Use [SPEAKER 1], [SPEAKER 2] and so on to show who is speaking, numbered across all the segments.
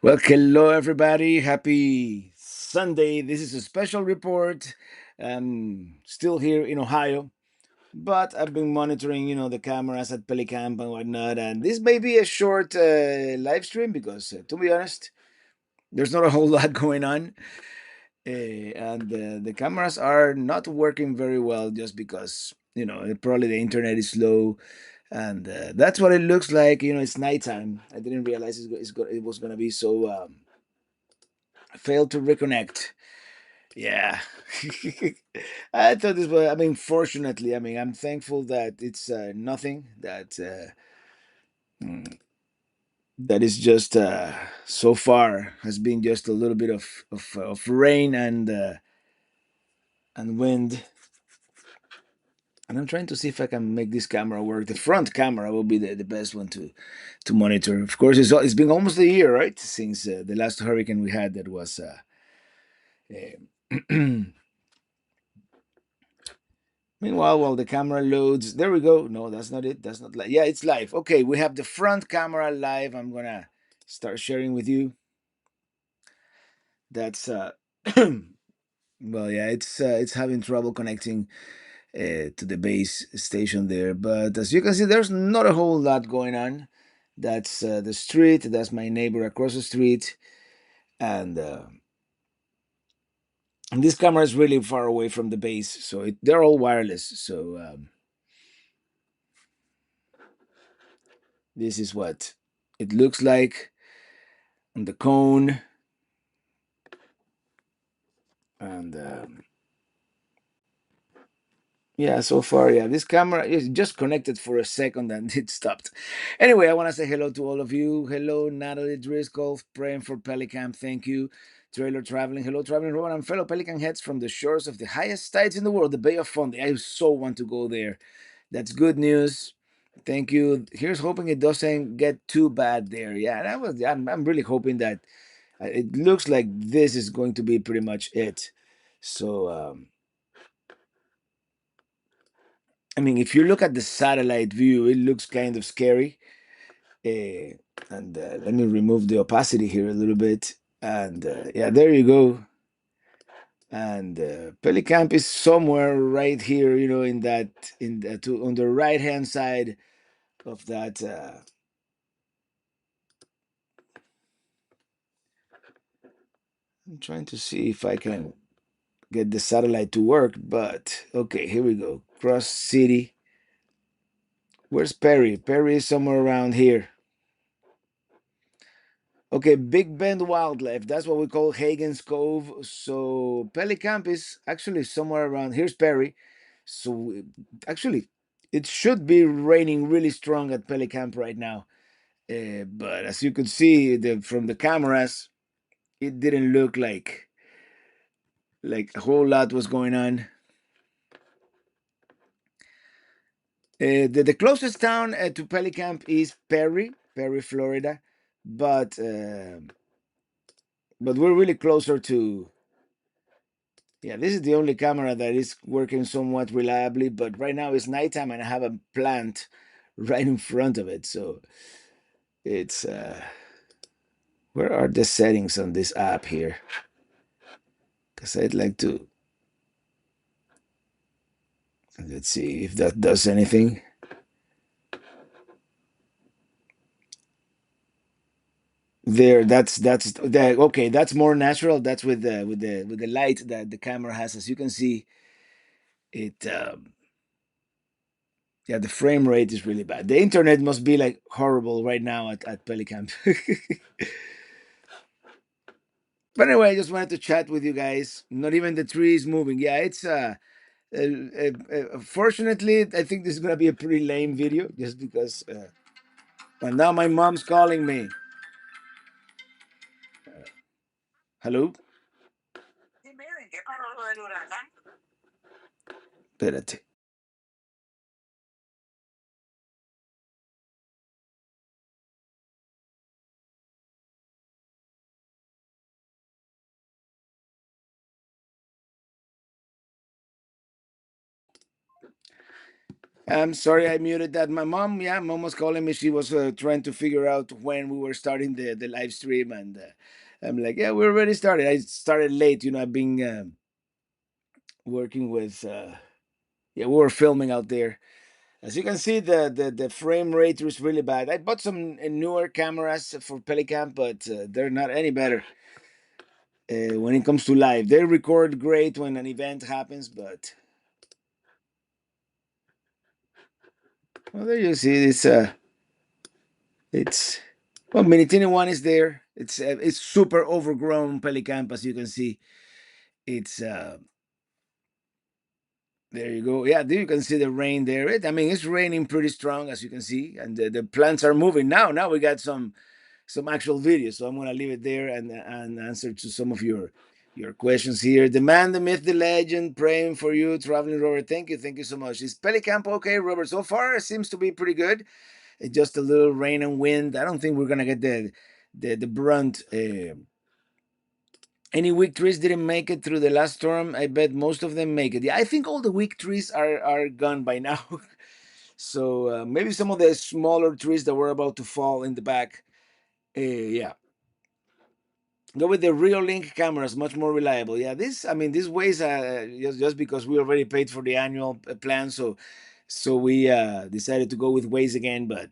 [SPEAKER 1] Well, hello everybody. Happy Sunday. This is a special report. Still here in Ohio, but I've been monitoring, the cameras at Pelicamp and whatnot. And this may be a short live stream because, to be honest, there's not a whole lot going on, and the cameras are not working very well just because probably the internet is slow, and that's what it looks like. It's nighttime. I didn't realize it was gonna be so. Failed to reconnect. Yeah. I thought this was, fortunately, I'm thankful that it's nothing mm, that is just so far has been just a little bit of rain and wind. And I'm trying to see if I can make this camera work. The front camera will be the best one to monitor. Of course, it's been almost a year, right, since the last hurricane we had that was Meanwhile, while the camera loads, there we go. No, that's not it. That's not live. Yeah, it's live. Okay, we have the front camera live. I'm gonna start sharing with you. That's well, yeah, it's having trouble connecting to the base station there. But as you can see, there's not a whole lot going on. That's the street. That's my neighbor across the street, and and this camera is really far away from the base, so they're all wireless. So this is what it looks like on the cone. And yeah, so far, yeah, this camera is just connected for a second and it stopped. Anyway, I want to say hello to all of you. Hello, Natalie Driscoll, praying for Pelicamp. Thank you. Trailer Traveling. Hello, Traveling Rowan and fellow Pelican heads from the shores of the highest tides in the world, the Bay of Fundy. I so want to go there. That's good news. Thank you. Here's hoping it doesn't get too bad there. Yeah, I'm really hoping that it looks like this is going to be pretty much it. So, if you look at the satellite view, it looks kind of scary. Uh, and let me remove the opacity here a little bit. And yeah, there you go. And Pelicamp is somewhere right here, on the right hand side of that. I'm trying to see if I can get the satellite to work, but okay, here we go. Cross City. Where's Perry? Perry is somewhere around here. Okay, Big Bend Wildlife. That's what we call Hagen's Cove. So Pelicamp is actually somewhere around. Here's Perry. So actually, it should be raining really strong at Pelicamp right now. But as you could see from the cameras, it didn't look like a whole lot was going on. The closest town to Pelicamp is Perry, Florida, but uh, but we're really closer to. Yeah, this is the only camera that is working somewhat reliably, but right now it's nighttime and I have a plant right in front of it. So it's where are the settings on this app here? Because I'd like to, let's see if that does anything. There, that's that. Okay, that's more natural. That's with the light that the camera has. As you can see, it yeah, the frame rate is really bad. The internet must be like horrible right now at Pelicamp. But anyway, I just wanted to chat with you guys. Not even the tree is moving. Yeah, it's fortunately, I think this is gonna be a pretty lame video, just because. But now my mom's calling me. Hello. Espérate. I'm sorry I muted that. My mom, yeah, mom was calling me. She was trying to figure out when we were starting the live stream, and I'm like, yeah, we already started. I started late. I've been working with. Yeah, we were filming out there. As you can see, the frame rate was really bad. I bought some newer cameras for Pelicamp, but they're not any better when it comes to live. They record great when an event happens, but well, there you see, it's well, Minitini one is there. It's super overgrown Pelicamp, as you can see. It's there you go. Yeah, there you can see the rain there. I mean, it's raining pretty strong, as you can see, and the plants are moving now. Now we got some actual video. So I'm gonna leave it there and answer to some of your questions here. The man, the myth, the legend, praying for you, traveling Robert. Thank you so much. Is Pelicamp okay, Robert? So far, it seems to be pretty good. It's just a little rain and wind. I don't think we're gonna get the brunt. Any weak trees didn't make it through the last storm. I bet most of them make it. Yeah, I think all the weak trees are gone by now. So maybe some of the smaller trees that were about to fall in the back. Yeah, go with the real link cameras, much more reliable. Yeah, I mean, these ways, just because we already paid for the annual plan, so we decided to go with Waze again. But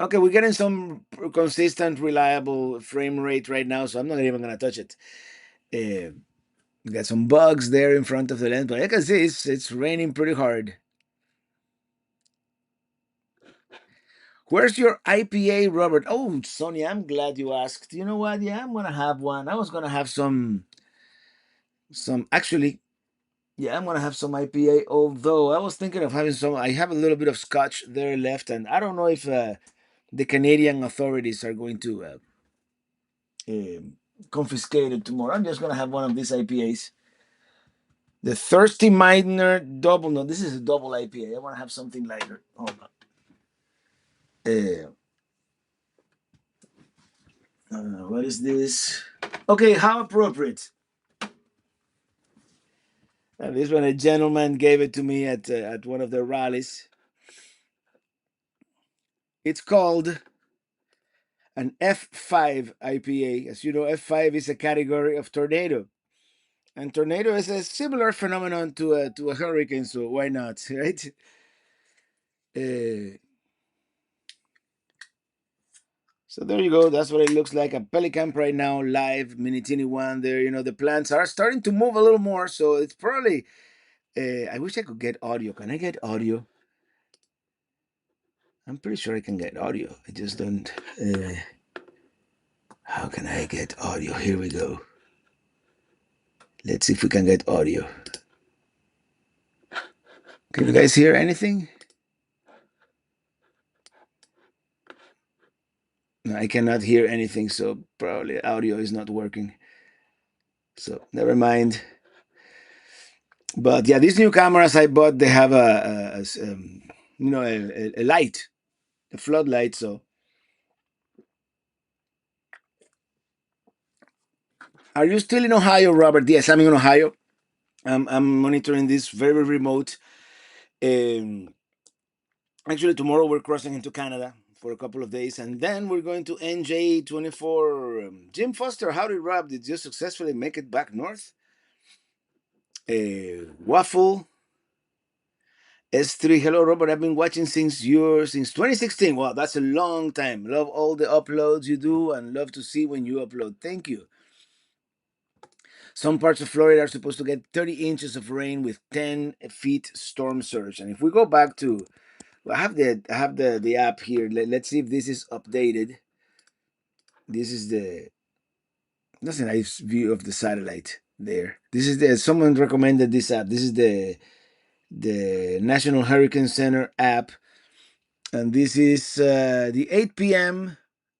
[SPEAKER 1] okay, we're getting some consistent, reliable frame rate right now, so I'm not even gonna touch it. Uh, we got some bugs there in front of the lens, but I can see it's raining pretty hard. Where's your IPA, Robert? Oh, Sonia, I'm glad you asked. You know what? Yeah, I'm gonna have one. I was gonna have some actually. Yeah, I'm gonna have some IPA. Although I was thinking of having some. I have a little bit of Scotch there left, and I don't know if the Canadian authorities are going to confiscate it tomorrow. I'm just gonna have one of these IPAs. The Thirsty Miner Double. No, this is a double IPA. I want to have something lighter. Hold on. What is this? Okay, how appropriate. This one, a gentleman gave it to me at one of the rallies. It's called an F5 IPA. As you know, F5 is a category of tornado, and tornado is a similar phenomenon to a hurricane. So why not, right? Uh, so there you go. That's what it looks like. A Pelicamp right now, live Minitini one. There, the plants are starting to move a little more. So it's probably. I wish I could get audio. Can I get audio? I'm pretty sure I can get audio. I just don't. How can I get audio? Here we go. Let's see if we can get audio. Can you guys hear anything? No, I cannot hear anything, so probably audio is not working. So never mind. But yeah, these new cameras I bought, they have a light, a floodlight. So are you still in Ohio, Robert? Yes, I'm in Ohio. I'm monitoring this very remote. Um, Actually, tomorrow we're crossing into Canada for a couple of days, and then we're going to NJ24. Jim Foster, howdy, Rob. Did you successfully make it back north? Waffle S3. Hello, Robert. I've been watching since 2016. Wow, that's a long time. Love all the uploads you do, and love to see when you upload. Thank you. Some parts of Florida are supposed to get 30 inches of rain with 10 feet storm surge. And if we go back to, well, I have the app here. Let's see if this is updated. This is that's a nice view of the satellite there. This is the someone recommended this app. This is the National Hurricane Center app, and this is the 8 p.m.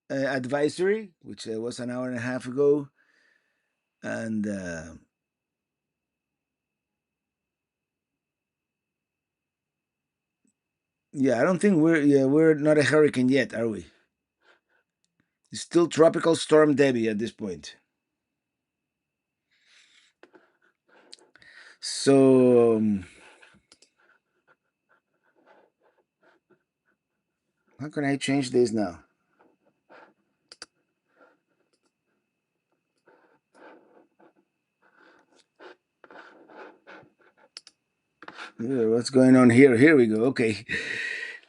[SPEAKER 1] Advisory, which was an hour and a half ago, and yeah, I don't think we're not a hurricane yet, are we? It's still tropical storm Debby at this point. So How can I change this now? What's going on here? Here we go. Okay.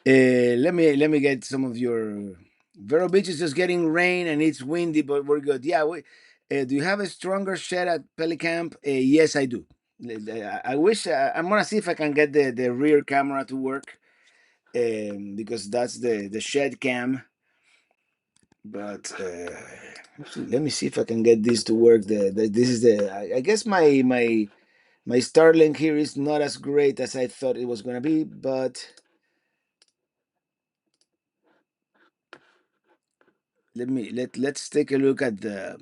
[SPEAKER 1] Let me get some of your. Vero Beach is just getting rain and it's windy, but we're good. Yeah. Do you have a stronger shed at Pelicamp? Yes, I do. I wish I'm gonna see if I can get the rear camera to work, because that's the shed cam. But let me see if I can get this to work. This is the I guess my Starlink here is not as great as I thought it was gonna be, but let's take a look at the.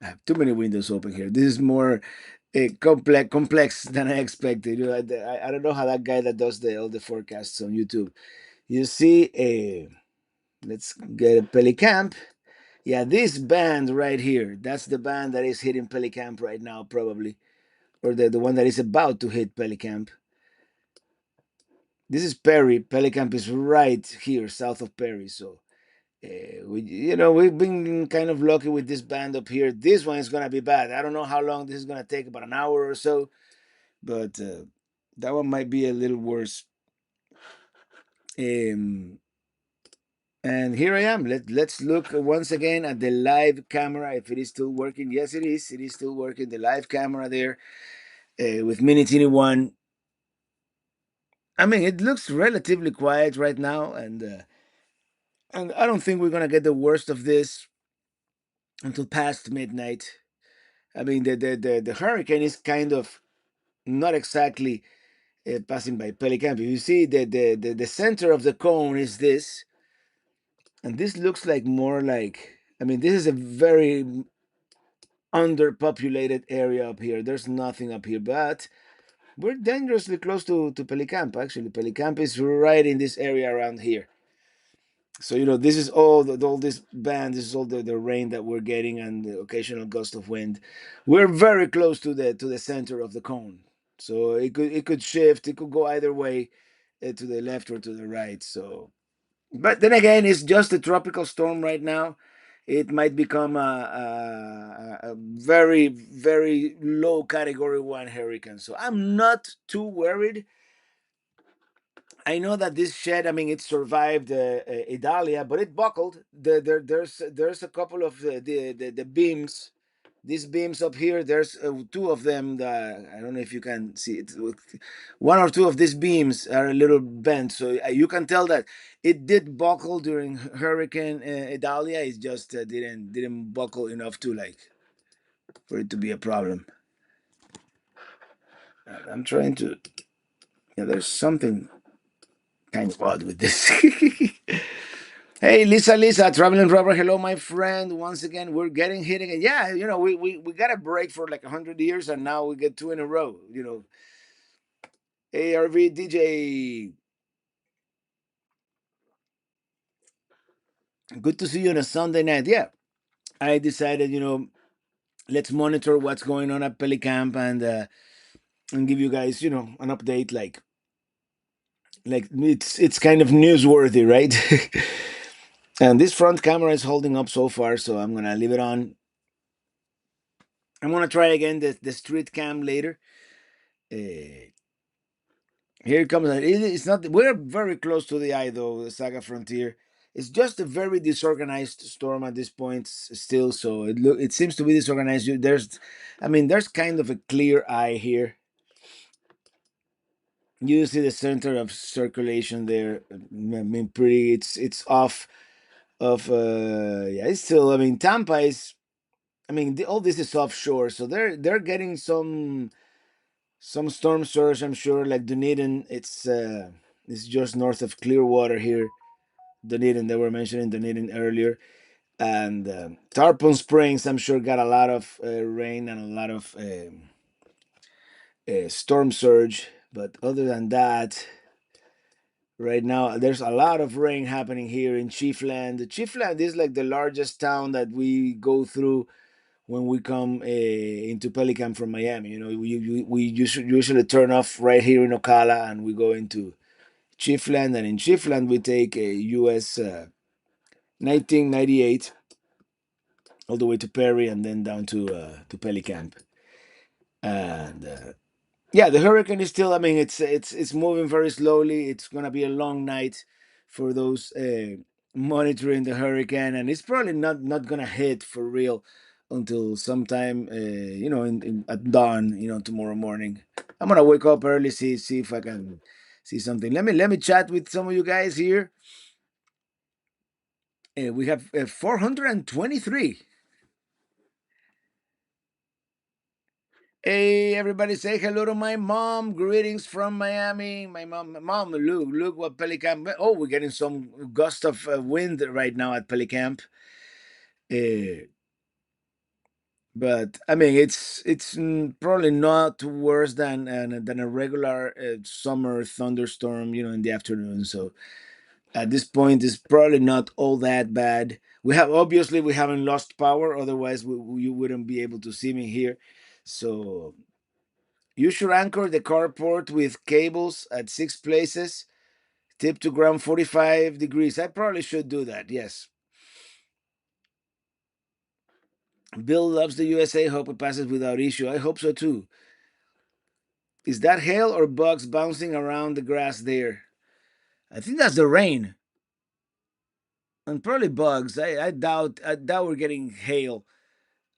[SPEAKER 1] I have too many windows open here. This is more complex than I expected. I don't know how that guy that does all the forecasts on YouTube. You see, let's get a Pelicamp. Yeah, this band right here. That's the band that is hitting Pelicamp right now, probably, or the one that is about to hit Pelicamp. This is Perry. Pelicamp is right here, south of Perry. So we've been kind of lucky with this band up here. This one is gonna be bad. I don't know how long this is gonna take, about an hour or so, but that one might be a little worse. Um, and here I am. Let's look once again at the live camera if it is still working. Yes, it is. It is still working. The live camera there with Mini Teeny One. I mean, it looks relatively quiet right now, and I don't think we're gonna get the worst of this until past midnight. I mean, the hurricane is kind of not exactly passing by Pelicamp. You see, the center of the cone is this, and this looks like more like. I mean, this is a very underpopulated area up here. There's nothing up here, but we're dangerously close to Pelicamp. Actually, Pelicamp is right in this area around here. So this is all this band. This is all the rain that we're getting and the occasional gust of wind. We're very close to the center of the cone, so it could shift. It could go either way, to the left or to the right. So, but then again, it's just a tropical storm right now. It might become a very very low category one hurricane. So I'm not too worried. I know that this shed, I mean, it survived Idalia, but it buckled. There's a couple of the beams. These beams up here, there's two of them that I don't know if you can see it. One or two of these beams are a little bent, so you can tell that it did buckle during Hurricane Idalia. It just didn't buckle enough to like for it to be a problem. I'm trying to. Yeah, there's something kind of odd with this. Hey, Lisa, traveling Robert. Hello, my friend. Once again, we're getting hit again. Yeah, we got a break for like 100 years, and now we get two in a row. ARV DJ, good to see you on a Sunday night. Yeah, I decided, let's monitor what's going on at Pelicamp and give you guys, an update. Like it's kind of newsworthy, right? And this front camera is holding up so far, so I'm gonna leave it on. I'm gonna try again the street cam later. Uh, Here it comes. It's not. We're very close to the eye, though. The Saga Frontier. It's just a very disorganized storm at this point, still. So it seems to be disorganized. I mean, there's kind of a clear eye here. You see the center of circulation there. I mean, pretty. It's off of. Yeah, it's still. I mean, Tampa is. I mean, all this is offshore, so they're getting some storm surge. I'm sure, like Dunedin. It's just north of Clearwater here. Dunedin, they were mentioning Dunedin earlier, and Tarpon Springs. I'm sure got a lot of rain and a lot of storm surge. But other than that, right now there's a lot of rain happening here in Chiefland. The Chiefland is like the largest town that we go through when we come into Pelican from Miami. We usually turn off right here in Ocala and we go into Chiefland, and in Chiefland we take a US 1998 all the way to Perry and then down to Pelicamp. And yeah, the hurricane is still. I mean, it's moving very slowly. It's gonna be a long night for those monitoring the hurricane, and it's probably not gonna hit for real until sometime at dawn. Tomorrow morning. I'm gonna wake up early, see if I can see something. Let me chat with some of you guys here. We have 423. Hey, everybody, say hello to my mom. Greetings from Miami. Mom, look what Pelicamp. Oh, we're getting some gust of wind right now at Pelicamp. Uh, but I mean, it's probably not worse than a regular summer thunderstorm, in the afternoon. So at this point, it's probably not all that bad. We haven't lost power, otherwise you wouldn't be able to see me here. So you should anchor the carport with cables at 6 places. Tip to ground 45 degrees. I probably should do that, yes. Bill loves the USA. Hope it passes without issue. I hope so too. Is that hail or bugs bouncing around the grass there? I think that's the rain. And probably bugs. I doubt we're getting hail.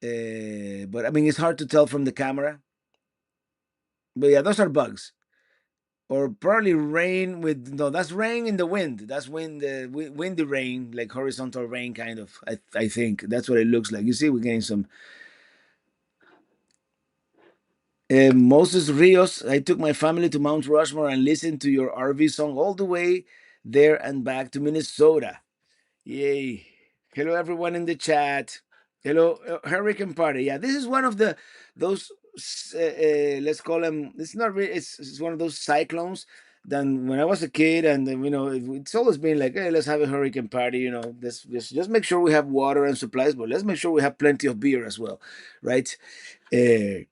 [SPEAKER 1] But I mean, it's hard to tell from the camera. But yeah, those are bugs. Or probably rain with no, that's rain in the wind. That's wind, windy rain, like horizontal rain, kind of. I think that's what it looks like. You see, we're getting some. Moses Rios. I took my family to Mount Rushmore and listened to your RV song all the way there and back to Minnesota. Yay! Hello, everyone in the chat. Hello, Hurricane Party. Yeah, this is one of those. Let's call them. It's not really. It's one of those cyclones. Then when I was a kid, and then, it's always been like, hey, let's have a hurricane party. Let's just make sure we have water and supplies, but let's make sure we have plenty of beer as well, right? Uh,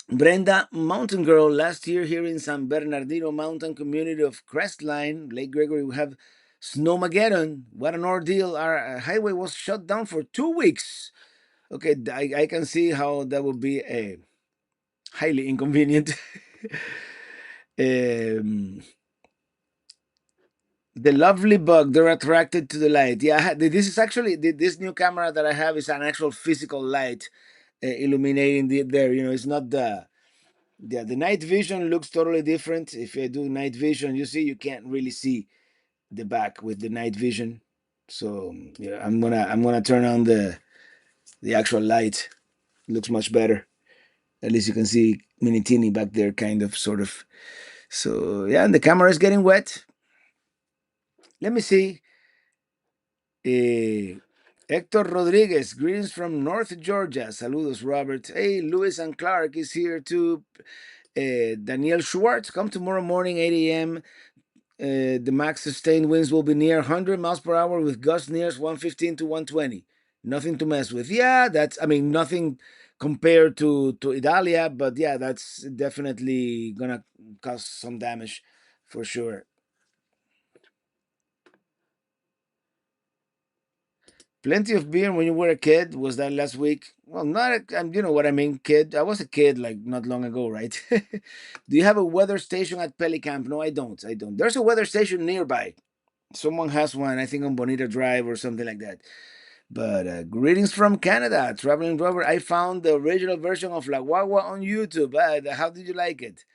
[SPEAKER 1] Brenda, mountain girl, last year here in San Bernardino mountain community of Crestline, Lake Gregory, we have Snowmageddon. What an ordeal. Our highway was shut down for 2 weeks. Okay, I can see how that would be a highly inconvenient. um, the lovely bug, they're attracted to the light. Yeah, this is actually, this new camera that I have is an actual physical light illuminating there. It's not the night vision looks totally different. If you do night vision, you can't really see the back with the night vision. So yeah, I'm gonna turn on the actual light. Looks much better. At least you can see Minitini back there, kind of, sort of. So yeah, and the camera is getting wet. Let me see. Eh, Hector Rodriguez, greetings from North Georgia. Saludos, Robert. Hey, Lewis and Clark is here too. Daniel Schwartz, come tomorrow morning, 8 a.m. The max sustained winds will be near 100 miles per hour with gust near 115 to 120. Nothing to mess with. Yeah, I mean, nothing compared to Italia, but yeah, that's definitely gonna cause some damage for sure. Plenty of beer when you were a kid. Was that last week? Well, not. You know what I mean, kid. I was a kid like not long ago, right? Do you have a weather station at Pelicamp? No, I don't. I don't. There's a weather station nearby. Someone has one, I think, on Bonita Drive or something like that. But greetings from Canada, traveling Robert. I found the original version of La Guagua on YouTube. How did you like it?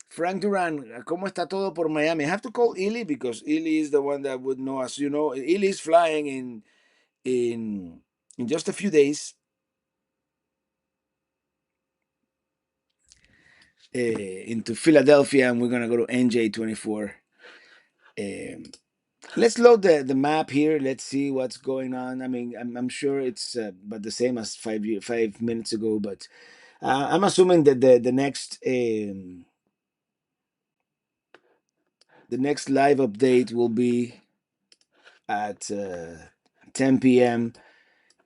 [SPEAKER 1] Frank Duran, ¿cómo está todo por Miami? I have to call Illy because Illy is the one that would know us. Illy is flying in in just a few days into Philadelphia, and we're gonna go to NJ24. Um, let's load the map here. Let's see what's going on. I mean, I'm sure it's but the same as 5 minutes ago. But I'm assuming that the next live update will be at 10 p.m.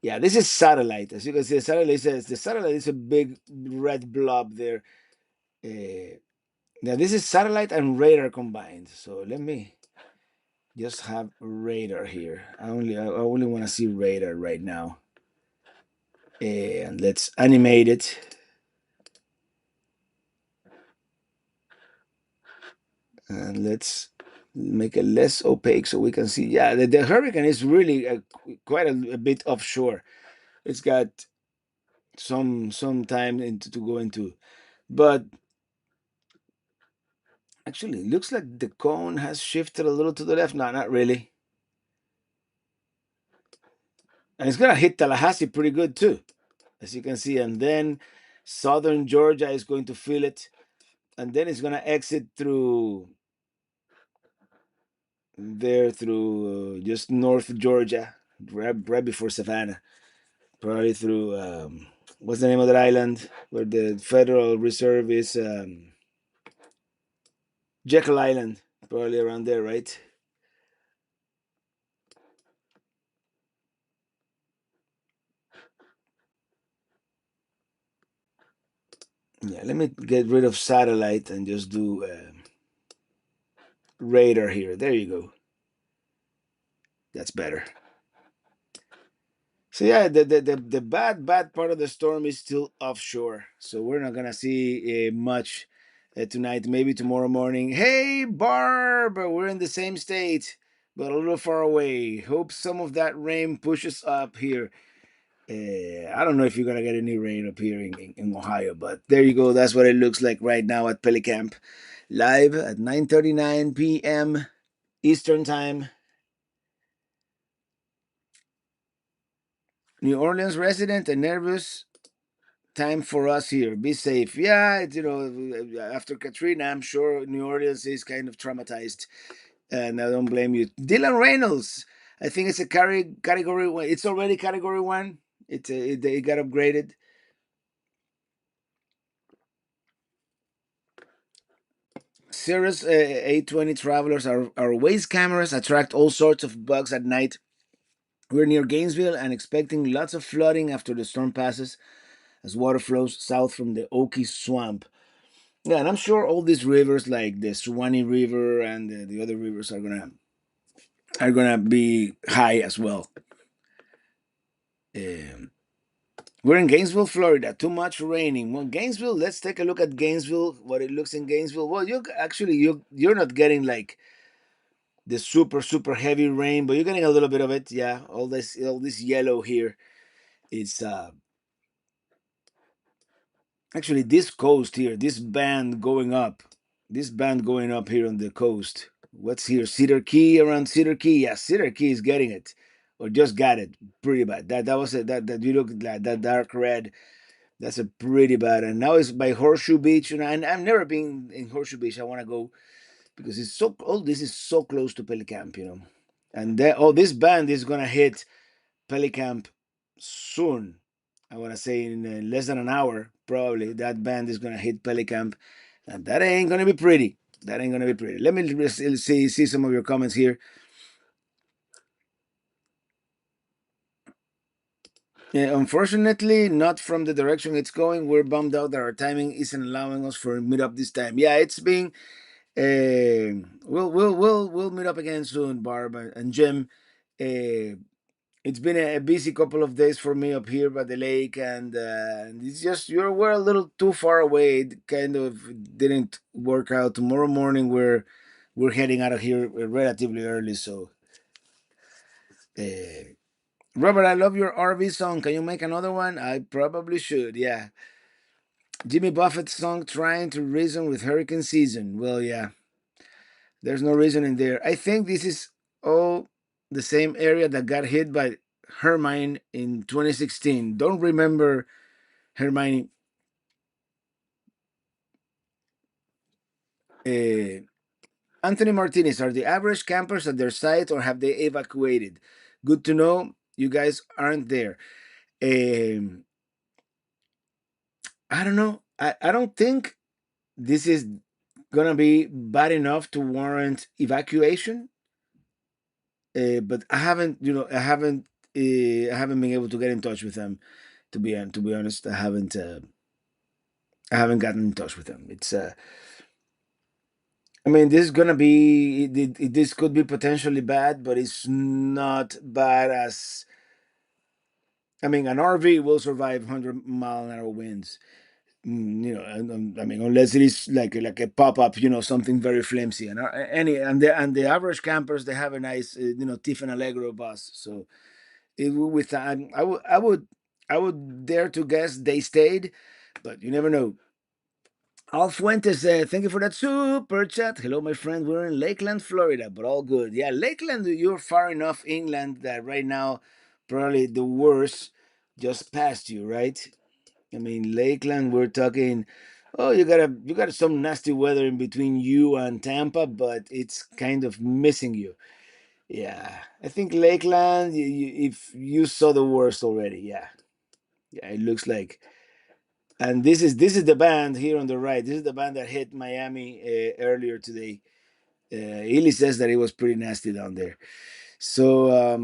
[SPEAKER 1] Yeah, this is satellite. As you can see, the satellite is a big red blob there. Uh, Now this is satellite and radar combined. So let me just have radar here. I only want to see radar right now. And let's animate it. And let's make it less opaque so we can see. Yeah, the hurricane is really quite a bit offshore. It's got some time to go into, but actually, it looks like the cone has shifted a little to the left. No, not really. And it's gonna hit Tallahassee pretty good too, as you can see. And then southern Georgia is going to feel it, and then it's gonna exit through there through just North Georgia, right before Savannah, probably through what's the name of that island where the Federal Reserve is? Jekyll Island, probably around there, right? Yeah, let me get rid of satellite and just do radar here. There you go. That's better. So yeah, the bad part of the storm is still offshore. So we're not gonna see much tonight. Maybe tomorrow morning. Hey Barb, we're in the same state, but a little far away. Hope some of that rain pushes up here. I don't know if you're gonna get any rain up here in Ohio, but there you go. That's what it looks like right now at Pelicamp, live at 9:39 p.m. Eastern time. New Orleans resident and nervous. Time for us here. Be safe. Yeah, after Katrina, I'm sure New Orleans is kind of traumatized, and I don't blame you. Dylan Reynolds, I think it's a category one. It's already category one. It got upgraded. Cirrus A20 travelers, our Waze cameras attract all sorts of bugs at night. We're near Gainesville and expecting lots of flooding after the storm passes as water flows south from the Okie Swamp. Yeah, and I'm sure all these rivers like the Suwannee River and the other rivers are gonna be high as well. Um, we're in Gainesville, Florida. Too much raining. Well, Gainesville. Let's take a look at Gainesville. What it looks in Gainesville. Well, you're not getting like the super heavy rain, but you're getting a little bit of it. Yeah, all this yellow here. It's actually this coast here. This band going up here on the coast. What's here? Cedar Key, around Cedar Key. Yeah, Cedar Key is getting it, or just got it. Pretty bad. That was it. That you look like that dark red. That's a pretty bad. And now it's by Horseshoe Beach, and I've never been in Horseshoe Beach. I want to go because it's so. All this is so close to Pelicamp. And this band is gonna hit Pelicamp soon. I want to say in less than an hour, probably that band is gonna hit Pelicamp, and that ain't gonna be pretty. That ain't gonna be pretty. Let me see some of your comments here. Yeah, unfortunately, not from the direction it's going. We're bummed out that our timing isn't allowing us for meet up this time. Yeah, it's been. We'll meet up again soon, Barb and Jim. It's been a busy couple of days for me up here by the lake, and it's just we're a little too far away. It kind of didn't work out. Tomorrow morning we're heading out of here relatively early. So, uh, Robert, I love your RV song. Can you make another one? I probably should. Yeah, Jimmy Buffett's song "Trying to Reason with Hurricane Season." Well, yeah, there's no reason in there. I think this is all the same area that got hit by Hermine in 2016. Don't remember Hermione. Uh, Anthony Martinez, are the average campers at their site or have they evacuated? Good to know you guys aren't there. Um, I don't know. I don't think this is gonna be bad enough to warrant evacuation. But I haven't been able to get in touch with them. To be honest, I haven't gotten in touch with them. It's I mean, this is gonna be this could be potentially bad, but it's not bad as I mean, an RV will survive 100-mile-an-hour winds. I mean, unless it is like a pop up, something very flimsy. And the average campers they have a nice, Tiffin Allegro bus. So it will with time, I would dare to guess they stayed, but you never know. Al Fuentes, thank you for that super chat. Hello, my friend. We're in Lakeland, Florida, but all good. Yeah, Lakeland, you're far enough inland that right now, probably the worst just passed you, right? I mean, Lakeland, we're talking. Oh, you got some nasty weather in between you and Tampa, but it's kind of missing you. Yeah, I think Lakeland. If you saw the worst already, yeah, yeah, it looks like. And this is the band here on the right. This is the band that hit Miami earlier today. Ely says that it was pretty nasty down there. So,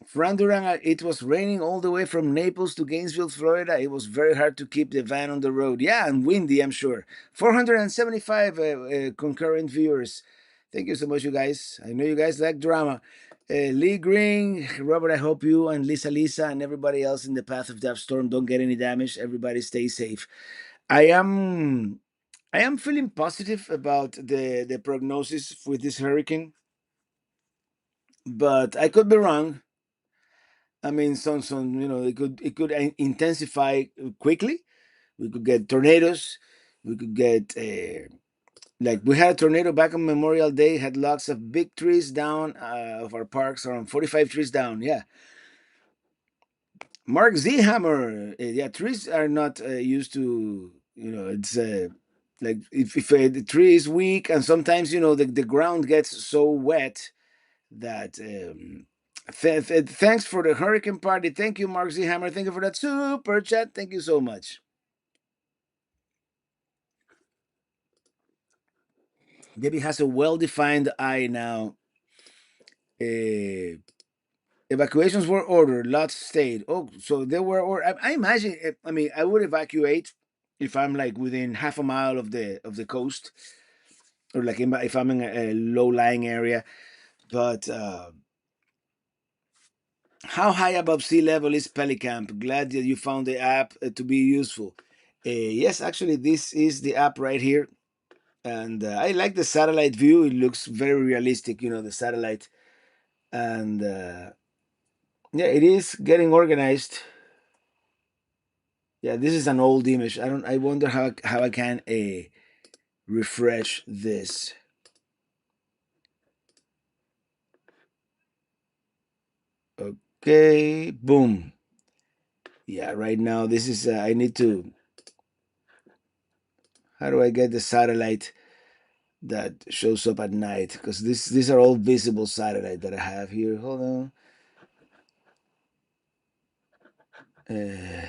[SPEAKER 1] Fran Duran, it was raining all the way from Naples to Gainesville, Florida. It was very hard to keep the van on the road. Yeah, and windy, I'm sure. 475 concurrent viewers. Thank you so much, you guys. I know you guys like drama. Lee Green, Robert, I hope you and Lisa and everybody else in the path of that storm don't get any damage. Everybody stay safe. I am I am feeling positive about the prognosis with this hurricane, but I could be wrong. I mean, some it could intensify quickly. We could get tornadoes. We could get like we had a tornado back on Memorial Day. Had lots of big trees down of our parks, around 45 trees down. Yeah, Mark Z Hammer. Yeah, trees are not used to. It's like if the tree is weak, and sometimes the ground gets so wet that thanks for the hurricane party. Thank you, Mark Z Hammer. Thank you for that super chat. Thank you so much. Debbie has a well-defined eye now. Uh, Evacuations were ordered. Lots stayed. Oh, so they were. Or I imagine. I mean, I would evacuate if I'm like within half a mile of the coast, or like if I'm in a low-lying area. But how high above sea level is Pelicamp? Glad that you found the app to be useful. Yes, actually, this is the app right here, and I like the satellite view. It looks very realistic, the satellite, and yeah, it is getting organized. Yeah, this is an old image. I don't. I wonder how I can refresh this. Okay, boom. Yeah, right now this is. I need to. How do I get the satellite that shows up at night? Because these are all visible satellite that I have here. Hold on. Uh,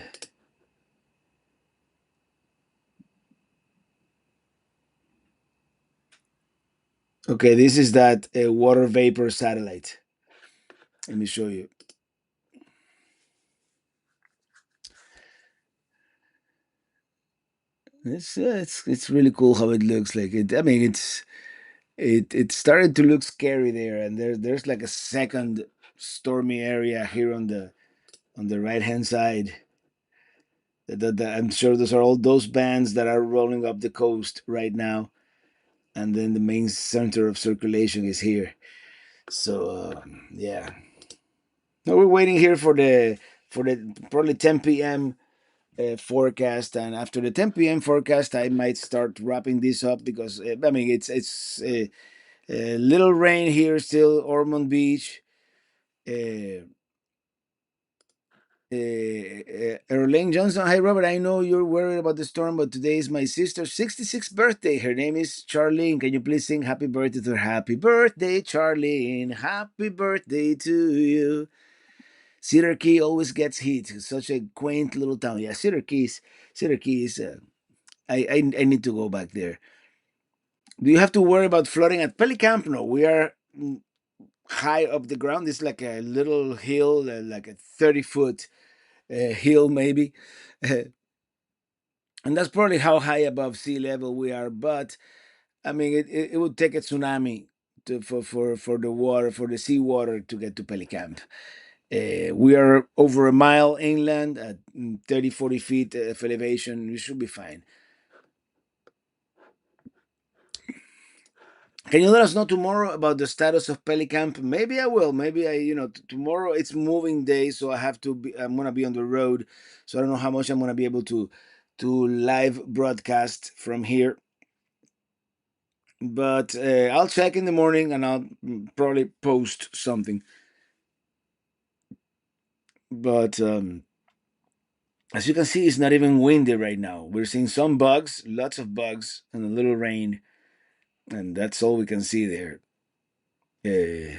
[SPEAKER 1] okay, this is that water vapor satellite. Let me show you. It's really cool how it looks like. I mean, it started to look scary there, and there's like a second stormy area here on the right hand side. I'm sure those are all those bands that are rolling up the coast right now, and then the main center of circulation is here. So yeah, no, we're waiting here for the probably 10 p.m. Forecast, and after the 10 p.m. forecast, I might start wrapping this up because I mean it's little rain here still, Ormond Beach. Uh, Erling Johnson, hi Robert. I know you're worried about the storm, but today is my sister's 66th birthday. Her name is Charlene. Can you please sing happy birthday to her? Happy birthday, Charlene. Happy birthday to you. Cedar Key always gets heat. It's such a quaint little town. Yeah, Cedar Key is. I need to go back there. Do you have to worry about flooding at Pelicamp? No, we are high up the ground. It's like a little hill, like a 30-foot hill, maybe. And that's probably how high above sea level we are. But I mean, it would take a tsunami for the water, for the seawater to get to Pelicamp. We are over a mile inland at 30, 40 feet of elevation. We should be fine. Can you let us know tomorrow about the status of Pelicamp? Maybe I will. Maybe tomorrow it's moving day, so I have to be. I'm gonna be on the road, so I don't know how much I'm gonna be able to live broadcast from here. But I'll check in the morning and I'll probably post something. But as you can see, it's not even windy right now. We're seeing some bugs, lots of bugs, and a little rain, and that's all we can see there. Uh,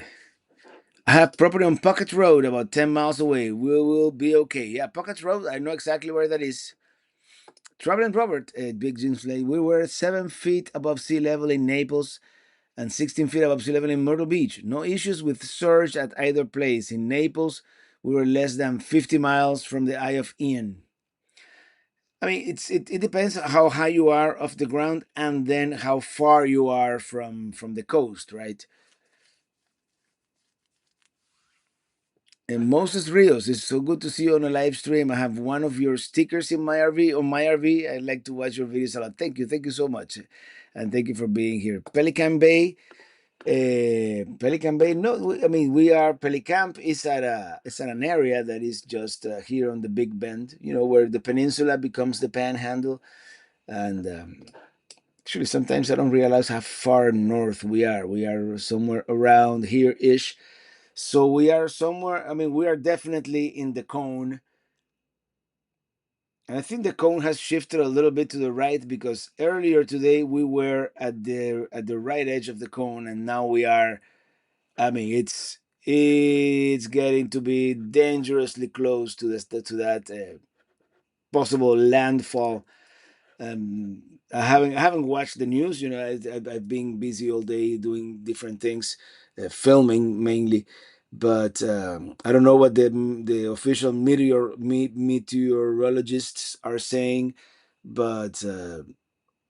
[SPEAKER 1] I have property on Pocket Road, about 10 miles away. We will be okay. Yeah, Pocket Road, I know exactly where that is. Traveling Robert, Big Jim's Lake. We were 7 feet above sea level in Naples and 16 feet above sea level in Myrtle Beach. No issues with surge at either place. In Naples, we were less than 50 miles from the Eye of Ian. I mean, it depends how high you are off the ground and then how far you are from the coast, right? And Moses Rios, it's so good to see you on a live stream. I have one of your stickers in my RV on my RV. I like to watch your videos a lot. Thank you so much, and thank you for being here. Pelican Bay. No, I mean we are Pelicamp is at a it's at an area that is just here on the Big Bend. You know where the peninsula becomes the Panhandle, and actually sometimes I don't realize how far north we are. We are somewhere around here ish. So we are somewhere. I mean, we are definitely in the cone. And I think the cone has shifted a little bit to the right because earlier today we were at the right edge of the cone, and now we are. I mean, it's getting to be dangerously close to this to that possible landfall. Um, I haven't watched the news. You know, I've been busy all day doing different things, filming mainly. But I don't know what the official meteorologists are saying. But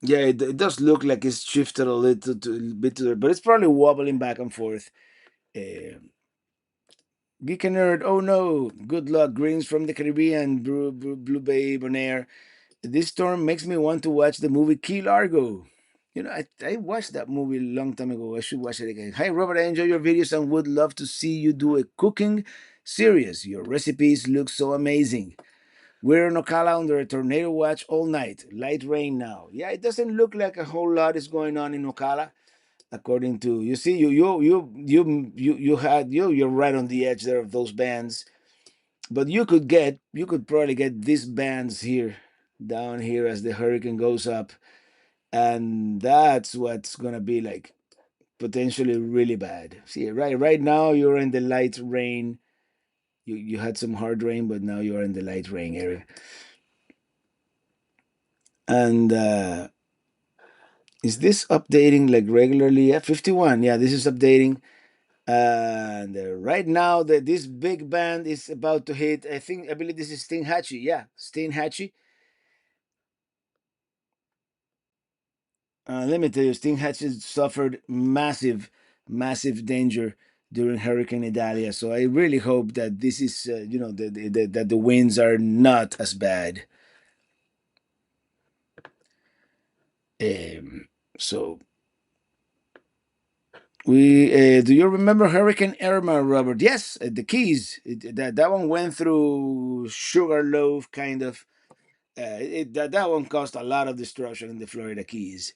[SPEAKER 1] yeah, it does look like it's shifted a little bit to the, but it's probably wobbling back and forth. Uh, Geek and Nerd, oh no, good luck. Greens from the Caribbean, Blue Bay, Bonaire. This storm makes me want to watch the movie Key Largo. You know, I watched that movie a long time ago. I should watch it again. Hi, Robert. I enjoy your videos and would love to see you do a cooking series. Your recipes look so amazing. We're in Ocala under a tornado watch all night. Light rain now. Yeah, it doesn't look like a whole lot is going on in Ocala, according to you. See, you had you're right on the edge there of those bands, but you could probably get these bands here down here as the hurricane goes up, and that's what's gonna be like potentially really bad. See, right now you're in the light rain. You had some hard rain, but now you're in the light rain area. And is this updating like regularly? Yeah, 51. Yeah, this is updating. And right now, this big band is about to hit. I believe this is Sting Hatchie. Yeah, Sting Hatchie. Let me tell you, Sting Hatchie suffered massive danger during Hurricane Idalia. So I really hope that this is, that the winds are not as bad. So we do you remember Hurricane Irma, Robert? Yes, the Keys. That one went through Sugarloaf, kind of. That one caused a lot of destruction in the Florida Keys.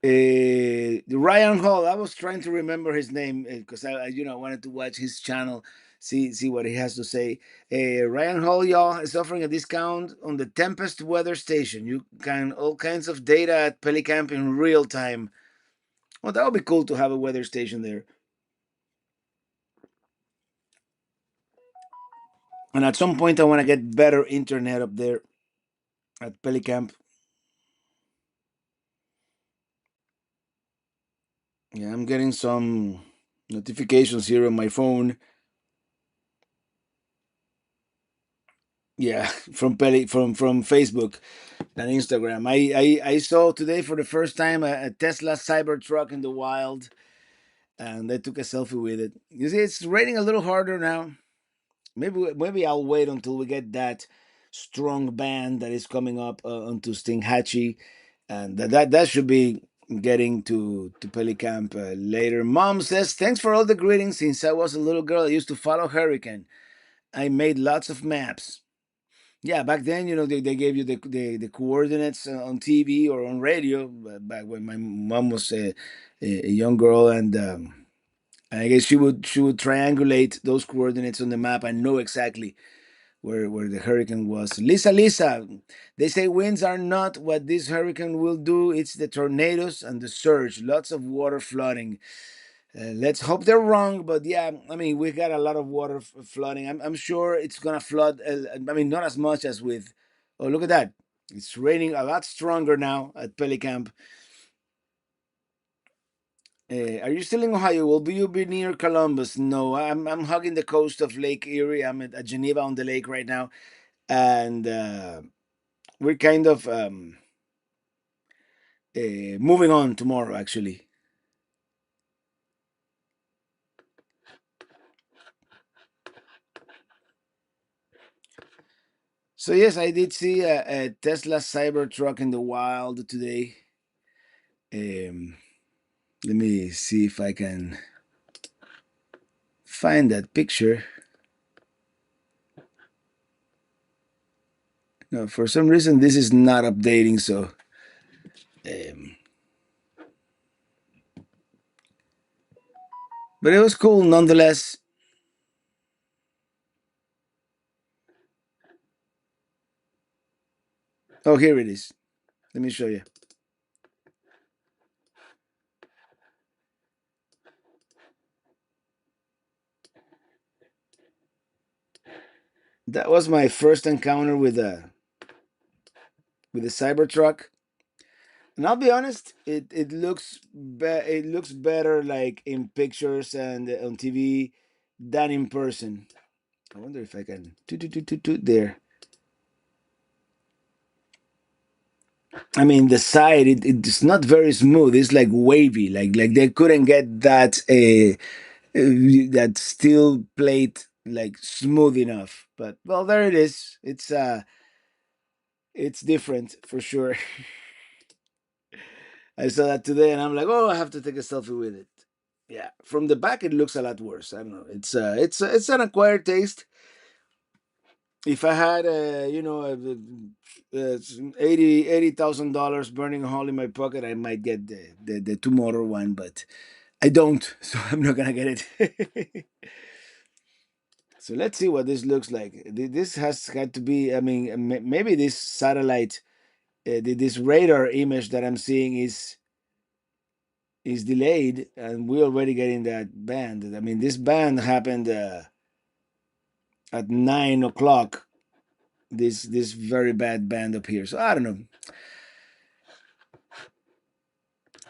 [SPEAKER 1] Ryan Hall. I was trying to remember his name because I wanted to watch his channel, see what he has to say. Ryan Hall, y'all, is offering a discount on the Tempest Weather Station. You can all kinds of data at Pelicamp in real time. Well, that would be cool to have a weather station there. And at some point, I want to get better internet up there at Pelicamp. Yeah, I'm getting some notifications here on my phone. Yeah, from Facebook and Instagram. I saw today for the first time a Tesla Cybertruck in the wild, and I took a selfie with it. You see, it's raining a little harder now. Maybe I'll wait until we get that strong band that is coming up onto Stinghatchee, and that should be getting to Pelicamp later. Mom says thanks for all the greetings. Since I was a little girl, I used to follow Hurricane. I made lots of maps. Yeah, back then, they gave you the coordinates on TV or on radio. Back when my mom was a young girl, and I guess she would triangulate those coordinates on the map and know exactly where the hurricane was. Lisa, they say winds are not what this hurricane will do. It's the tornadoes and the surge. Lots of water flooding. Let's hope they're wrong, but yeah, I mean, we got a lot of water flooding. I'm sure it's gonna flood. I mean, not as much as with. Oh, look at that! It's raining a lot stronger now at Pelicamp. Are you still in Ohio? Will you be near Columbus? No, I'm hugging the coast of Lake Erie. I'm at Geneva on the lake right now, and we're kind of moving on tomorrow, actually. So yes, I did see a Tesla Cybertruck in the wild today. Um, Let me see if I can find that picture. No, for some reason this is not updating, so um, but it was cool nonetheless. Oh, here it is. Let me show you. That was my first encounter with a Cybertruck, and I'll be honest, it looks better like in pictures and on TV than in person. I wonder if I can there. I mean, the side it's not very smooth. It's like wavy. Like they couldn't get that steel plate like smooth enough. But well, there it is. It's different for sure. I saw that today, and I'm like, oh, I have to take a selfie with it. Yeah, from the back it looks a lot worse. I don't know. It's an acquired taste. If I had $80,000 burning a hole in my pocket, I might get the two motor one, but I don't, so I'm not gonna get it. So let's see what this looks like. This has got to be. I mean, maybe this satellite, this radar image that I'm seeing is delayed, and we're already getting that band. I mean, this band happened at 9 o'clock. This very bad band up here. So I don't know.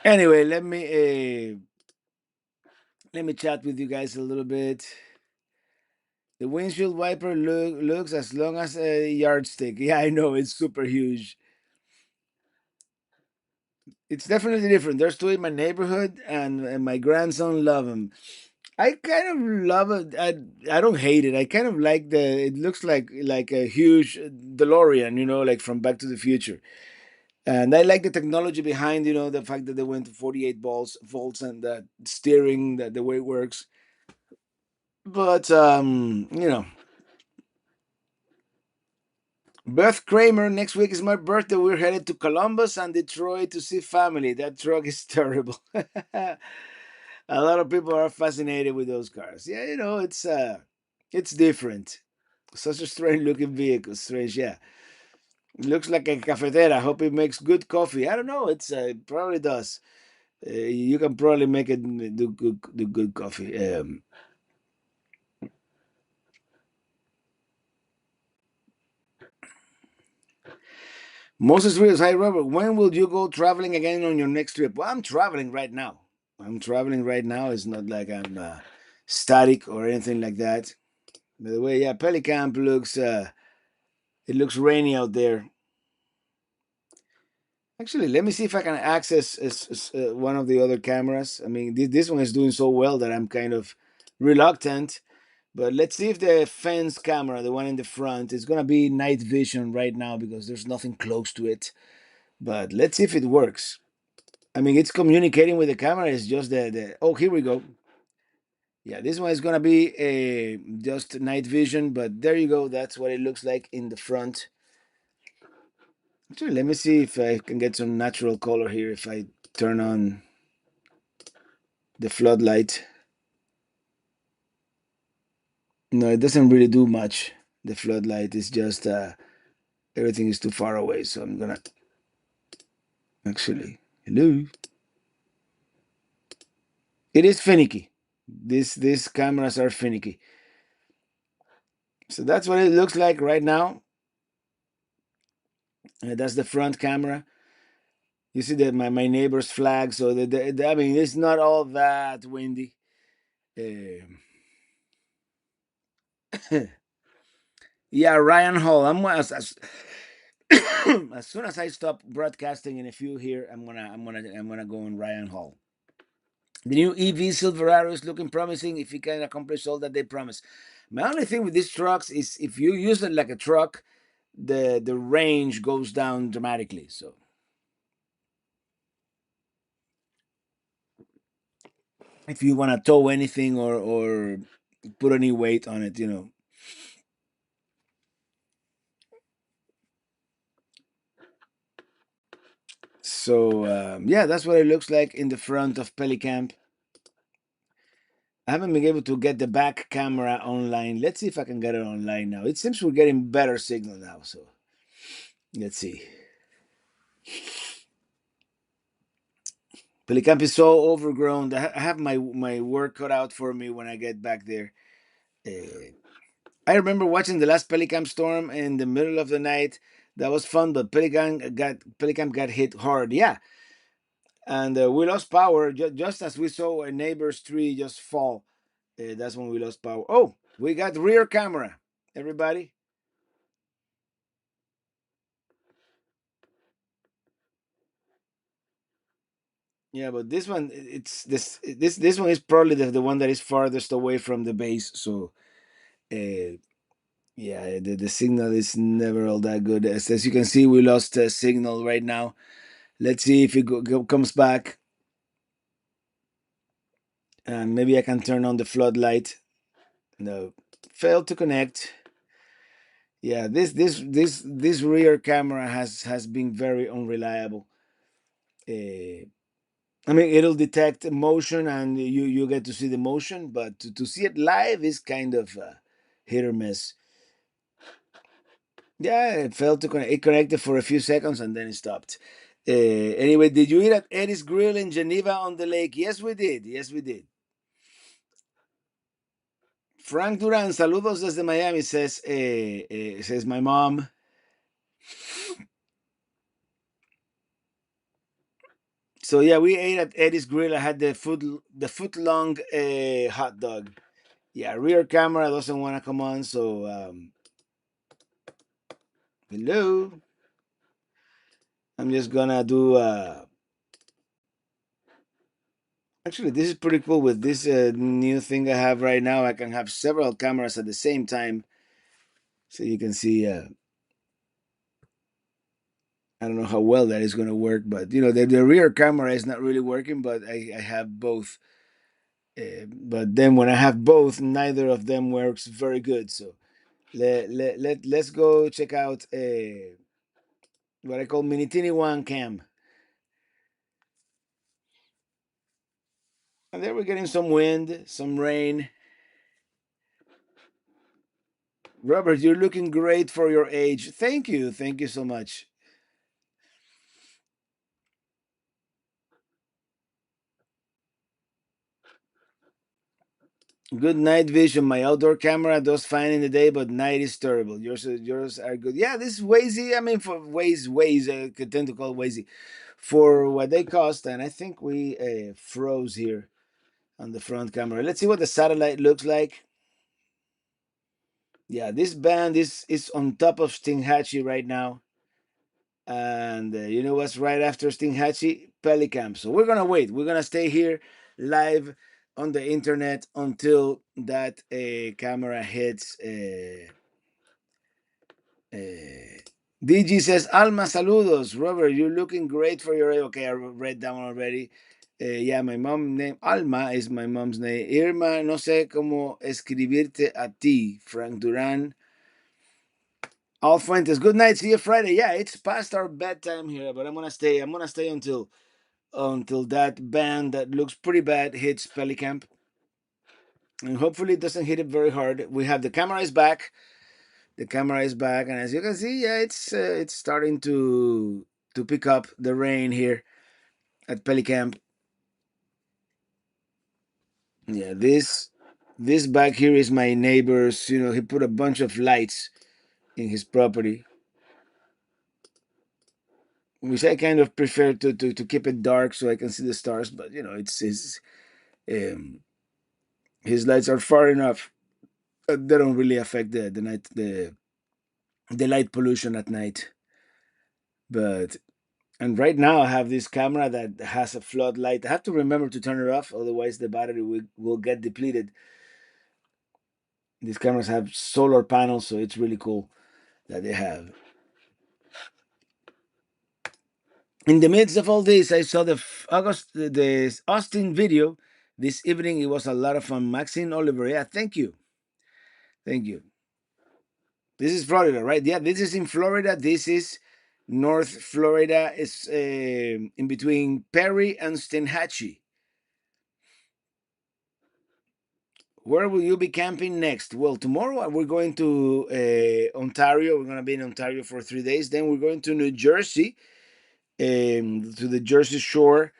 [SPEAKER 1] Anyway, let me chat with you guys a little bit. The windshield wiper looks as long as a yardstick. Yeah, I know it's super huge. It's definitely different. There's two in my neighborhood, and my grandson love them. I kind of love it. I don't hate it. I kind of like the. It looks like a huge DeLorean, like from Back to the Future. And I like the technology behind, the fact that they went to 48 volts, and that steering, that the way it works. But Beth Kramer, next week is my birthday. We're headed to Columbus and Detroit to see family. That truck is terrible. A lot of people are fascinated with those cars. Yeah, it's different. Such a strange looking vehicle. Strange, yeah. It looks like a cafetera. Hope it makes good coffee. I don't know. It probably does. You can probably make it do good coffee. Moses Rios, hi Robert. When will you go traveling again on your next trip? Well, I'm traveling right now. I'm traveling right now. It's not like I'm static or anything like that. By the way, yeah, Pelicamp looks. It looks rainy out there. Actually, let me see if I can access one of the other cameras. I mean, this one is doing so well that I'm kind of reluctant. But let's see if the fence camera, the one in the front, is gonna be night vision right now because there's nothing close to it. But let's see if it works. I mean, it's communicating with the camera. It's just the oh, here we go. Yeah, this one is gonna be a just night vision, but there you go. That's what it looks like in the front. Actually, let me see if I can get some natural color here. If I turn on the floodlight, no, it doesn't really do much. The floodlight is just everything is too far away. So I'm gonna actually hello. It is finicky. These cameras are finicky. So that's what it looks like right now. That's the front camera. You see that my neighbor's flag. So I mean, it's not all that windy. Um yeah, Ryan Hall. As soon as I stop broadcasting in a few here, I'm gonna go on Ryan Hall. The new EV Silverado is looking promising if it can accomplish all that they promise. My only thing with these trucks is if you use it like a truck, the range goes down dramatically. So if you want to tow anything or put any weight on it, you know. So yeah, that's what it looks like in the front of Pelicamp. I haven't been able to get the back camera online. Let's see if I can get it online now. It seems we're getting better signal now. So let's see. Pelicamp is so overgrown. I have my work cut out for me when I get back there. Uh, I remember watching the last Pelicamp storm in the middle of the night. That was fun, but Pelicamp got hit hard. Yeah, and we lost power just as we saw a neighbor's tree just fall. That's when we lost power. Oh, we got rear camera. Everybody. Yeah, but this one, it's this one is probably the one that is farthest away from the base. So, uh, yeah, the signal is never all that good. As you can see, we lost signal right now. Let's see if it comes back, and maybe I can turn on the floodlight. No, failed to connect. Yeah, this rear camera has been very unreliable. Uh, I mean, it'll detect motion and you get to see the motion, but to see it live is kind of hit or miss. Yeah, it failed to connect. It connected for a few seconds and then it stopped. Anyway, did you eat at Eddie's Grill in Geneva on the lake? Yes, we did. Yes, we did. Frank Duran, saludos desde Miami, says my mom. So yeah, we ate at Eddie's Grill. I had the foot long hot dog. Yeah, rear camera doesn't want to come on, so hello. I'm just gonna do. Actually, this is pretty cool. With this new thing I have right now, I can have several cameras at the same time, so you can see. I don't know how well that is gonna work, but the rear camera is not really working. But I have both. But then when I have both, neither of them works very good. So let's go check out what I call Minitini One Cam. And there we're getting some wind, some rain. Robert, you're looking great for your age. Thank you. Thank you so much. Good night vision. My outdoor camera does fine in the day, but night is terrible. Yours are good. Yeah, this is Wazy. I mean, for Waze, I could tend to call Wazy for what they cost. And I think we froze here on the front camera. Let's see what the satellite looks like. Yeah, this band is on top of Stinghatchee right now. And you know what's right after Stinghatchee? Pelicamp. So we're gonna wait. We're gonna stay here live on the internet until that camera hits. Uh, DG says, Alma, saludos. Robert, you're looking great for your. Okay, I read that one already. Yeah, my mom name Alma is my mom's name. Irma, no sé cómo escribirte a ti. Frank Duran. All Fuentes. Good night. See you Friday. Yeah, it's past our bedtime here, but I'm gonna stay. I'm gonna stay until that band that looks pretty bad hits Pelicamp, and hopefully it doesn't hit it very hard. We have the camera is back. The camera is back, and as you can see, yeah, it's starting to pick up the rain here at Pelicamp. Yeah, this back here is my neighbor's. You know, he put a bunch of lights in his property, which I kind of prefer to keep it dark so I can see the stars. But you know, it's um, his lights are far enough. They don't really affect the night the light pollution at night. But and right now I have this camera that has a floodlight. I have to remember to turn it off, otherwise the battery will get depleted. These cameras have solar panels, so it's really cool that they have. In the midst of all this, I saw the Austin video this evening. It was a lot of fun. Maxine Oliver, yeah, thank you, thank you. This is Florida, right? Yeah, this is in Florida. This is North Florida. It's in between Perry and Steinhatchee. Where will you be camping next? Well, tomorrow we're going to Ontario. We're going to be in Ontario for 3 days. Then we're going to New Jersey, to the Jersey Shore.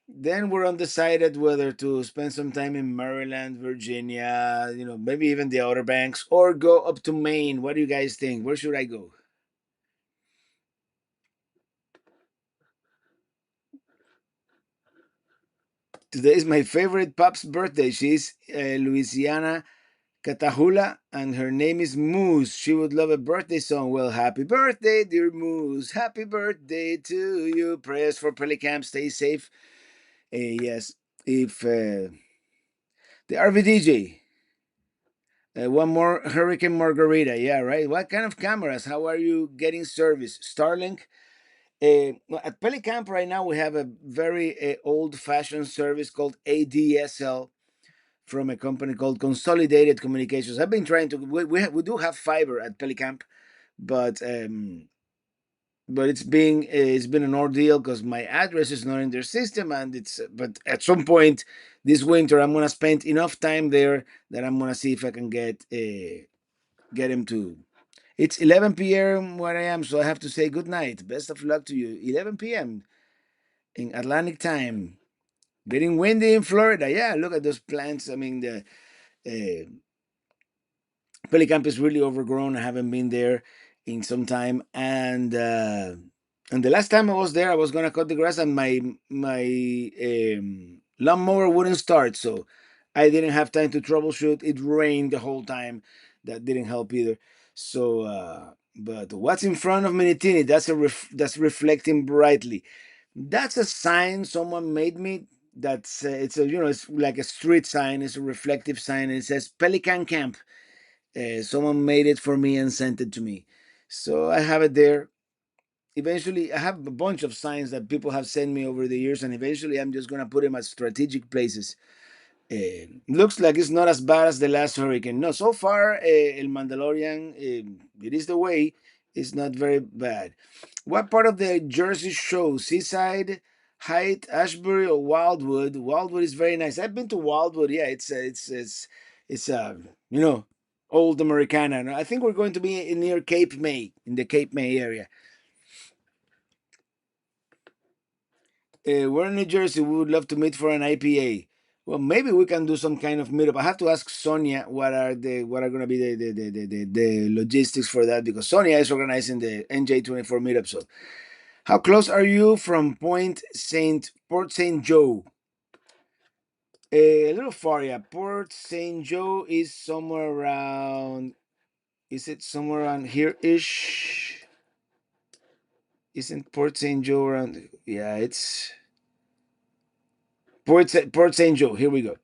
[SPEAKER 1] Then we're undecided whether to spend some time in Maryland, Virginia, you know, maybe even the Outer Banks, or go up to Maine. What do you guys think? Where should I go? Today is my favorite pop's birthday. She's Louisiana Catahula, and her name is Moose. She would love a birthday song. Well, happy birthday, dear Moose. Happy birthday to you. Prayers for Pelicamp. Stay safe. Yes, if the RVDJ. One more Hurricane Margarita. Yeah, right. What kind of cameras? How are you getting service? Starlink? Well, at Pelicamp right now, we have a very old fashioned service called ADSL from a company called Consolidated Communications. I've been trying to. We do have fiber at Pelicamp, but it's been an ordeal because my address is not in their system, and it's but at some point this winter I'm gonna spend enough time there that I'm gonna see if I can get him to. It's 11 p.m. where I am, so I have to say good night. Best of luck to you. 11 p.m. in Atlantic time. Getting windy in Florida. Yeah, look at those plants. I mean, the uh, Pelicamp is really overgrown. I haven't been there in some time, and the last time I was there, I was gonna cut the grass, and my lawnmower wouldn't start, so I didn't have time to troubleshoot. It rained the whole time. That didn't help either. So, but what's in front of Minitini? That's reflecting brightly. That's a sign someone made me. That's it's a it's like a street sign. It's a reflective sign. And it says Pelican Camp. Someone made it for me and sent it to me, so I have it there. Eventually, I have a bunch of signs that people have sent me over the years, and eventually, I'm just gonna put them at strategic places. Looks like it's not as bad as the last hurricane. No, so far, El Mandalorian, it is the way. It's not very bad. What part of the Jersey Shore? Seaside, Height, Ashbury, or Wildwood? Wildwood is very nice. I've been to Wildwood. Yeah, it's you know old Americana. And I think we're going to be near Cape May, in the Cape May area. We're in New Jersey. We would love to meet for an IPA. Well, maybe we can do some kind of meetup. I have to ask Sonia what are going to be the logistics for that, because Sonia is organizing the NJ24 meetup. So, how close are you from Port Saint Joe? A little far, yeah. Port Saint Joe is somewhere around. Is it somewhere around here ish? Isn't Port St. Joe around? Yeah, it's Port St. Joe. Here we go.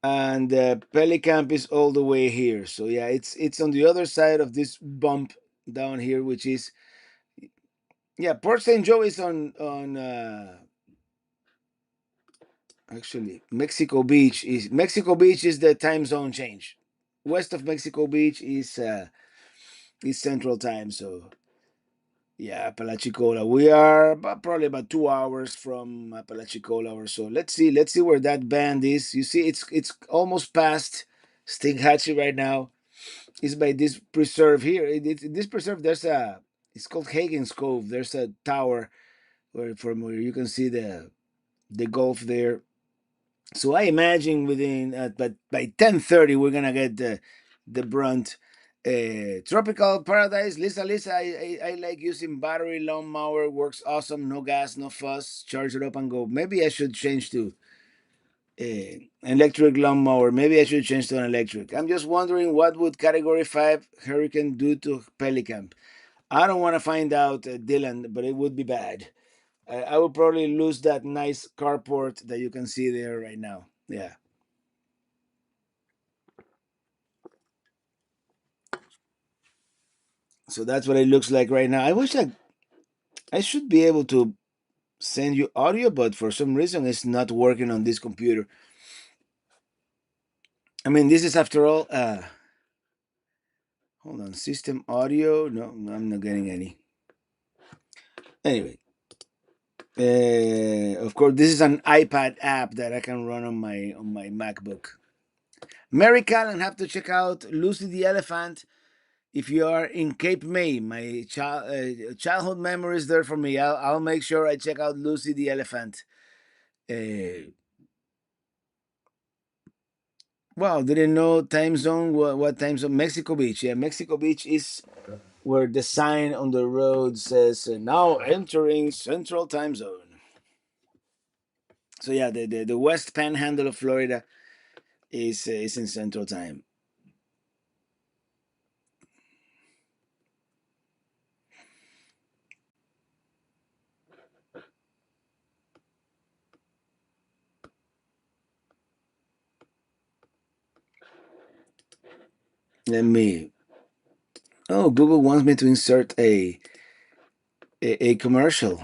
[SPEAKER 1] And Pelicamp is all the way here. So yeah, it's on the other side of this bump down here, which is yeah. Port St. Joe is on actually Mexico Beach is the time zone change. West of Mexico Beach is Central Time. So yeah, Apalachicola. We are probably about 2 hours from Apalachicola or so. Let's see where that band is. You see, it's almost past Stinghatchee right now. It's by this preserve here. This preserve, there's a. It's called Hagen's Cove. There's a tower from where you can see the Gulf there. So I imagine within but by 10:30 we're gonna get the brunt. Tropical Paradise, Lisa. I like using battery lawnmower. Works awesome. No gas, no fuss. Charge it up and go. Maybe I should change to electric lawnmower. Maybe I should change to an electric. I'm just wondering what would Category 5 hurricane do to Pelicamp. I don't want to find out, Dylan, but it would be bad. I would probably lose that nice carport that you can see there right now. Yeah. So that's what it looks like right now. I wish I should be able to send you audio, but for some reason it's not working on this computer. I mean, this is after all. Hold on, system audio. No, I'm not getting any. Anyway, of course, this is an iPad app that I can run on my MacBook. Mary Callan, have to check out Lucy the Elephant if you are in Cape May. My childhood memories there for me. I'll make sure I check out Lucy the Elephant. Uh, Wow, didn't know time zone. What time zone? Mexico Beach. Yeah, Mexico Beach is where the sign on the road says now entering Central Time Zone. So yeah, the West Panhandle of Florida is in Central Time. Let me. Oh, Google wants me to insert a commercial.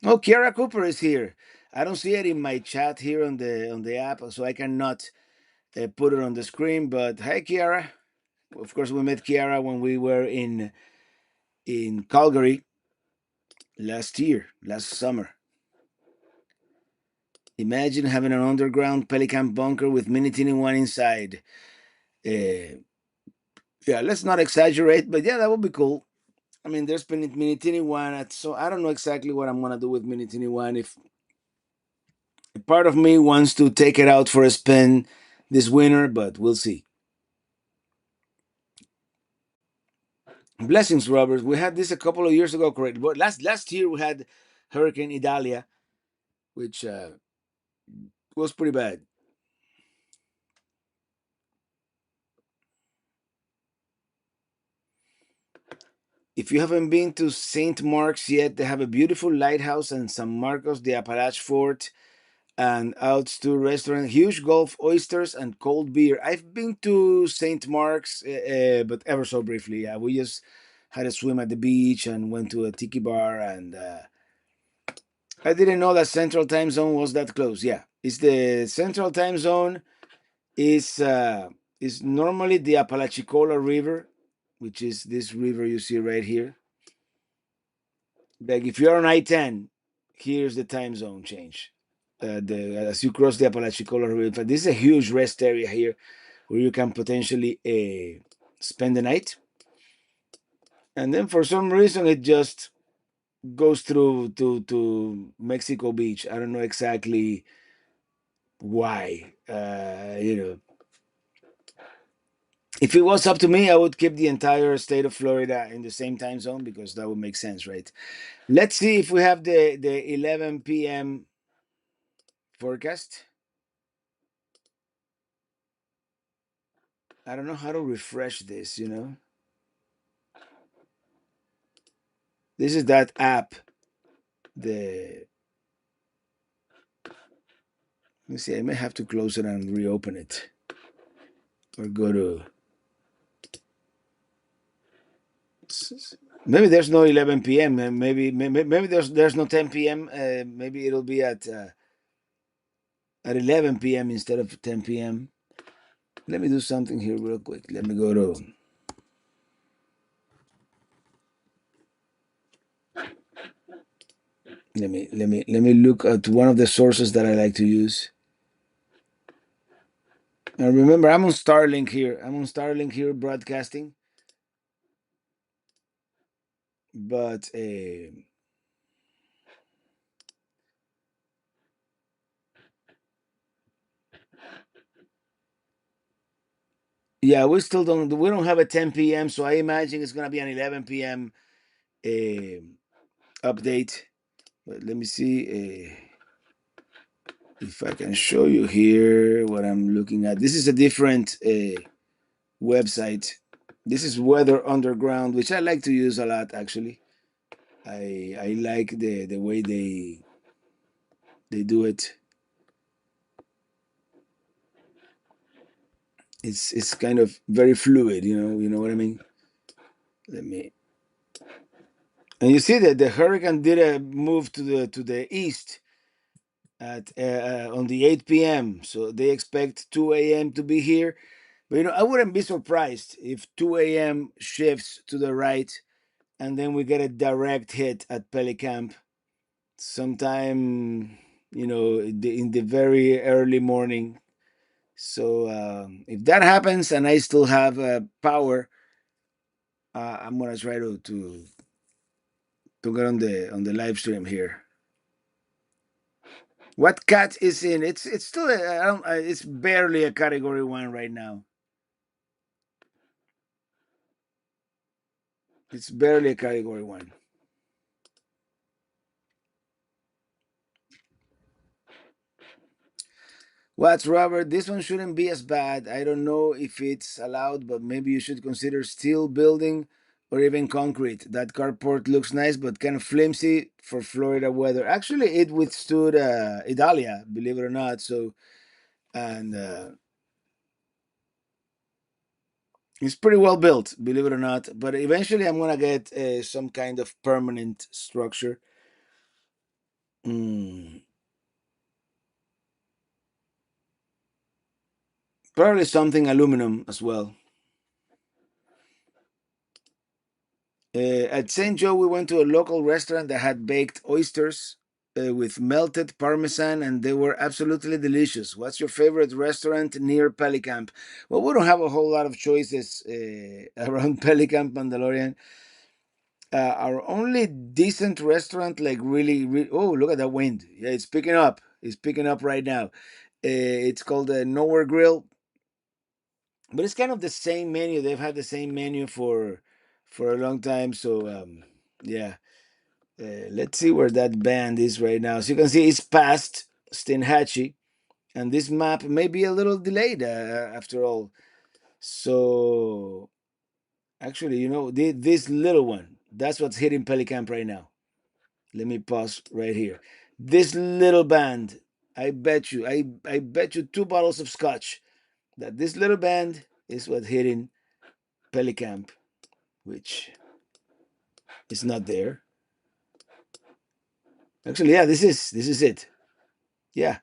[SPEAKER 1] Oh, Kiara Cooper is here. I don't see it in my chat here on the app, so I cannot put it on the screen. But hi, Kiara. Of course, we met Kiara when we were in Calgary last summer. Imagine having an underground Pelican bunker with mini teeny one inside. Uh, yeah, let's not exaggerate, but yeah, that would be cool. I mean, there's been mini teeny one, so I don't know exactly what I'm gonna do with mini teeny one. If part of me wants to take it out for a spin this winter, but we'll see. Blessings, Robert. We had this a couple of years ago, correct? But last year we had Hurricane Idalia, which was pretty bad. If you haven't been to St. Mark's yet, they have a beautiful lighthouse and San Marcos de Apalache Fort and out to restaurant, huge golf, oysters, and cold beer. I've been to St. Mark's, but ever so briefly. Yeah, we just had a swim at the beach and went to a tiki bar, and I didn't know that Central Time Zone was that close. Yeah, it's the Central Time Zone is normally the Apalachicola River, which is this river you see right here. Like if you're on I-10, here's the time zone change. As you cross the Apalachicola River, this is a huge rest area here where you can potentially spend the night. And then for some reason, it just goes through to Mexico Beach. I don't know exactly why. If it was up to me, I would keep the entire state of Florida in the same time zone because that would make sense, right? Let's see if we have the 11 p.m. forecast. I don't know how to refresh this. This is that app. The Let me see. I may have to close it and reopen it, or go to. Maybe there's no 11 p.m. Maybe there's no 10 p.m. Maybe it'll be at 11 p.m. instead of 10 p.m. Let me do something here real quick. Let me go to. Let me look at one of the sources that I like to use. Now remember, I'm on Starlink here. Broadcasting, but yeah, we don't have a 10 p.m. So I imagine it's gonna be an 11 p.m. Update. But let me see if I can show you here what I'm looking at. This is a different website. This is Weather Underground, which I like to use a lot. Actually, I like the way they do it. It's kind of very fluid. You know what I mean. Let me. And you see that the hurricane did a move to the east at on the 8 p.m. So they expect 2 a.m. to be here. But I wouldn't be surprised if 2 a.m. shifts to the right, and then we get a direct hit at Pelicamp sometime, in the very early morning. So if that happens and I still have power, I'm gonna try to get on the live stream here. What cat is in? It's still I don't, it's barely a category one right now. It's barely a category one. What's Robert? This one shouldn't be as bad. I don't know if it's allowed, but maybe you should consider steel building or even concrete. That carport looks nice, but kind of flimsy for Florida weather. Actually, it withstood Italia, believe it or not. So, and it's pretty well built, believe it or not. But eventually, I'm gonna get some kind of permanent structure. Mm, Probably something aluminum as well. At St. Joe, we went to a local restaurant that had baked oysters with melted parmesan, and they were absolutely delicious. What's your favorite restaurant near Pelicamp? Well, we don't have a whole lot of choices around Pelicamp, Mandalorian. Our only decent restaurant, like oh, look at that wind! Yeah, it's picking up. It's picking up right now. It's called Nowhere Grill, but it's kind of the same menu. They've had the same menu for a long time. So yeah. Let's see where that band is right now. So you can see it's past Steinhatchee, and this map may be a little delayed after all. So actually, this little one, that's what's hitting Pelicamp right now. Let me pause right here. This little band, I bet you 2 bottles of scotch that this little band is what's hitting Pelicamp, which is not there. Actually, yeah, this is it. Yeah,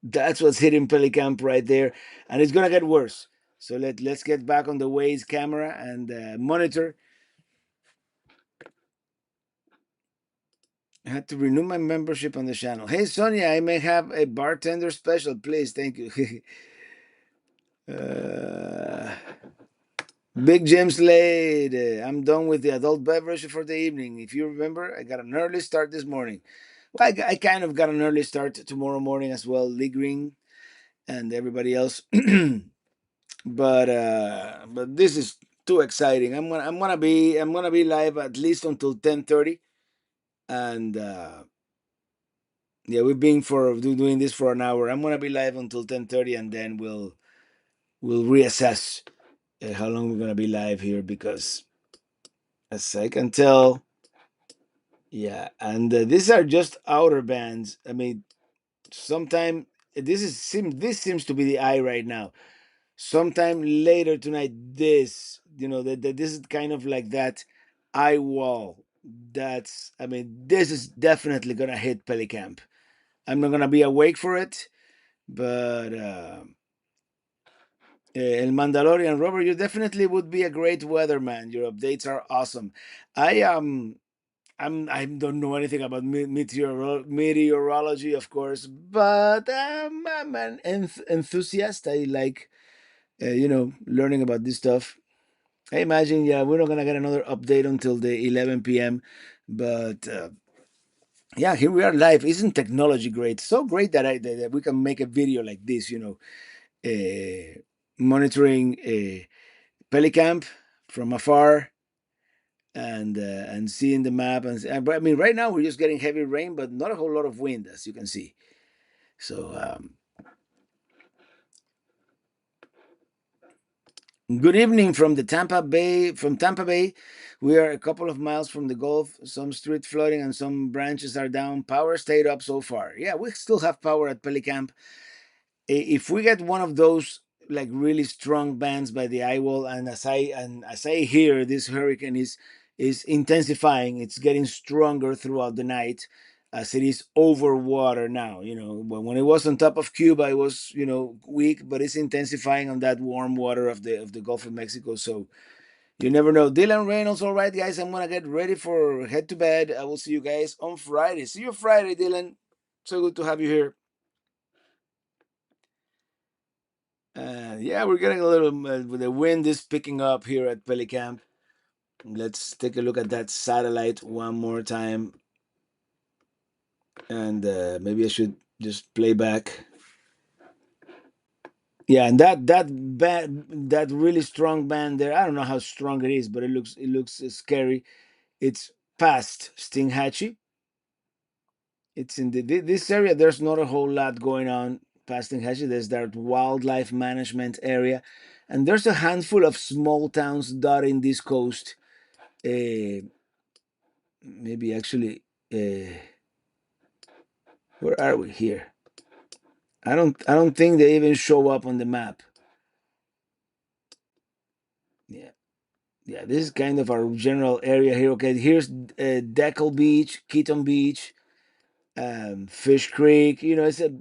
[SPEAKER 1] that's what's hitting Pelicamp right there, and it's gonna get worse. So let's get back on the Waze camera and monitor. I had to renew my membership on the channel. Hey Sonia, I may have a bartender special, please. Thank you. uh, Big Jim Slade. I'm done with the adult beverage for the evening. If you remember, I got an early start this morning. Well, I kind of got an early start tomorrow morning as well. Lee Green and everybody else. But this is too exciting. I'm gonna be live at least until 10:30, and yeah, we've been doing this for an hour. I'm gonna be live until 10:30, and then we'll reassess. how long we're gonna be live here because, as I can tell, yeah, and these are just outer bands. I mean, sometime this seems to be the eye right now. Sometime later tonight, this is kind of like that eye wall. That's I mean, this is definitely gonna hit Pelicamp. I'm not gonna be awake for it, but El Mandalorian, Robert, you definitely would be a great weatherman. Your updates are awesome. I I don't know anything about meteorology, of course, but I'm an enthusiast. I like learning about this stuff. I imagine, yeah, we're not gonna get another update until the 11 p.m. But yeah, here we are live. Isn't technology great? So great that we can make a video like this. Monitoring a Pelicamp from afar and seeing the map but I mean, right now we're just getting heavy rain, but not a whole lot of wind, as you can see. So good evening from the Tampa Bay. From Tampa Bay, we are a couple of miles from the Gulf. Some street flooding and some branches are down. Power stayed up so far. Yeah, we still have power at Pelicamp. If we get one of those like really strong bands by the eye wall, and as I hear, this hurricane is intensifying. It's getting stronger throughout the night as it is over water now. When it was on top of Cuba, it was weak, but it's intensifying on that warm water of the Gulf of Mexico. So you never know. Dylan Reynolds, all right, guys, I'm gonna get ready for head to bed. I will see you guys on Friday. See you Friday, Dylan. So good to have you here. Yeah, we're getting a little. The wind is picking up here at Pelicamp. Let's take a look at that satellite one more time, and maybe I should just play back. Yeah, and that really strong band there. I don't know how strong it is, but it looks scary. It's past Stinghatchee. It's in this area. There's not a whole lot going on past Stinghatchee. There's that wildlife management area, and there's a handful of small towns dotting this coast. Uh, Maybe actually, where are we here? I don't think they even show up on the map. Yeah, yeah. This is kind of our general area here. Okay, here's Deckle Beach, Keaton Beach, Fish Creek. It's a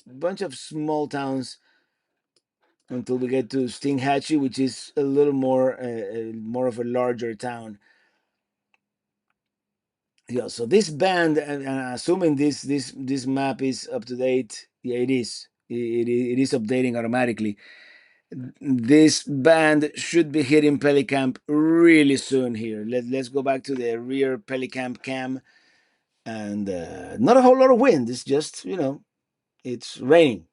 [SPEAKER 1] bunch of small towns until we get to Stinghatchee, which is a little more of a larger town. Yeah. So this band, and assuming this map is up to date, yeah, it is. It is updating automatically. This band should be hitting Pelicamp really soon here. Let's go back to the rear Pelicamp cam, and not a whole lot of wind. It's just, it's raining.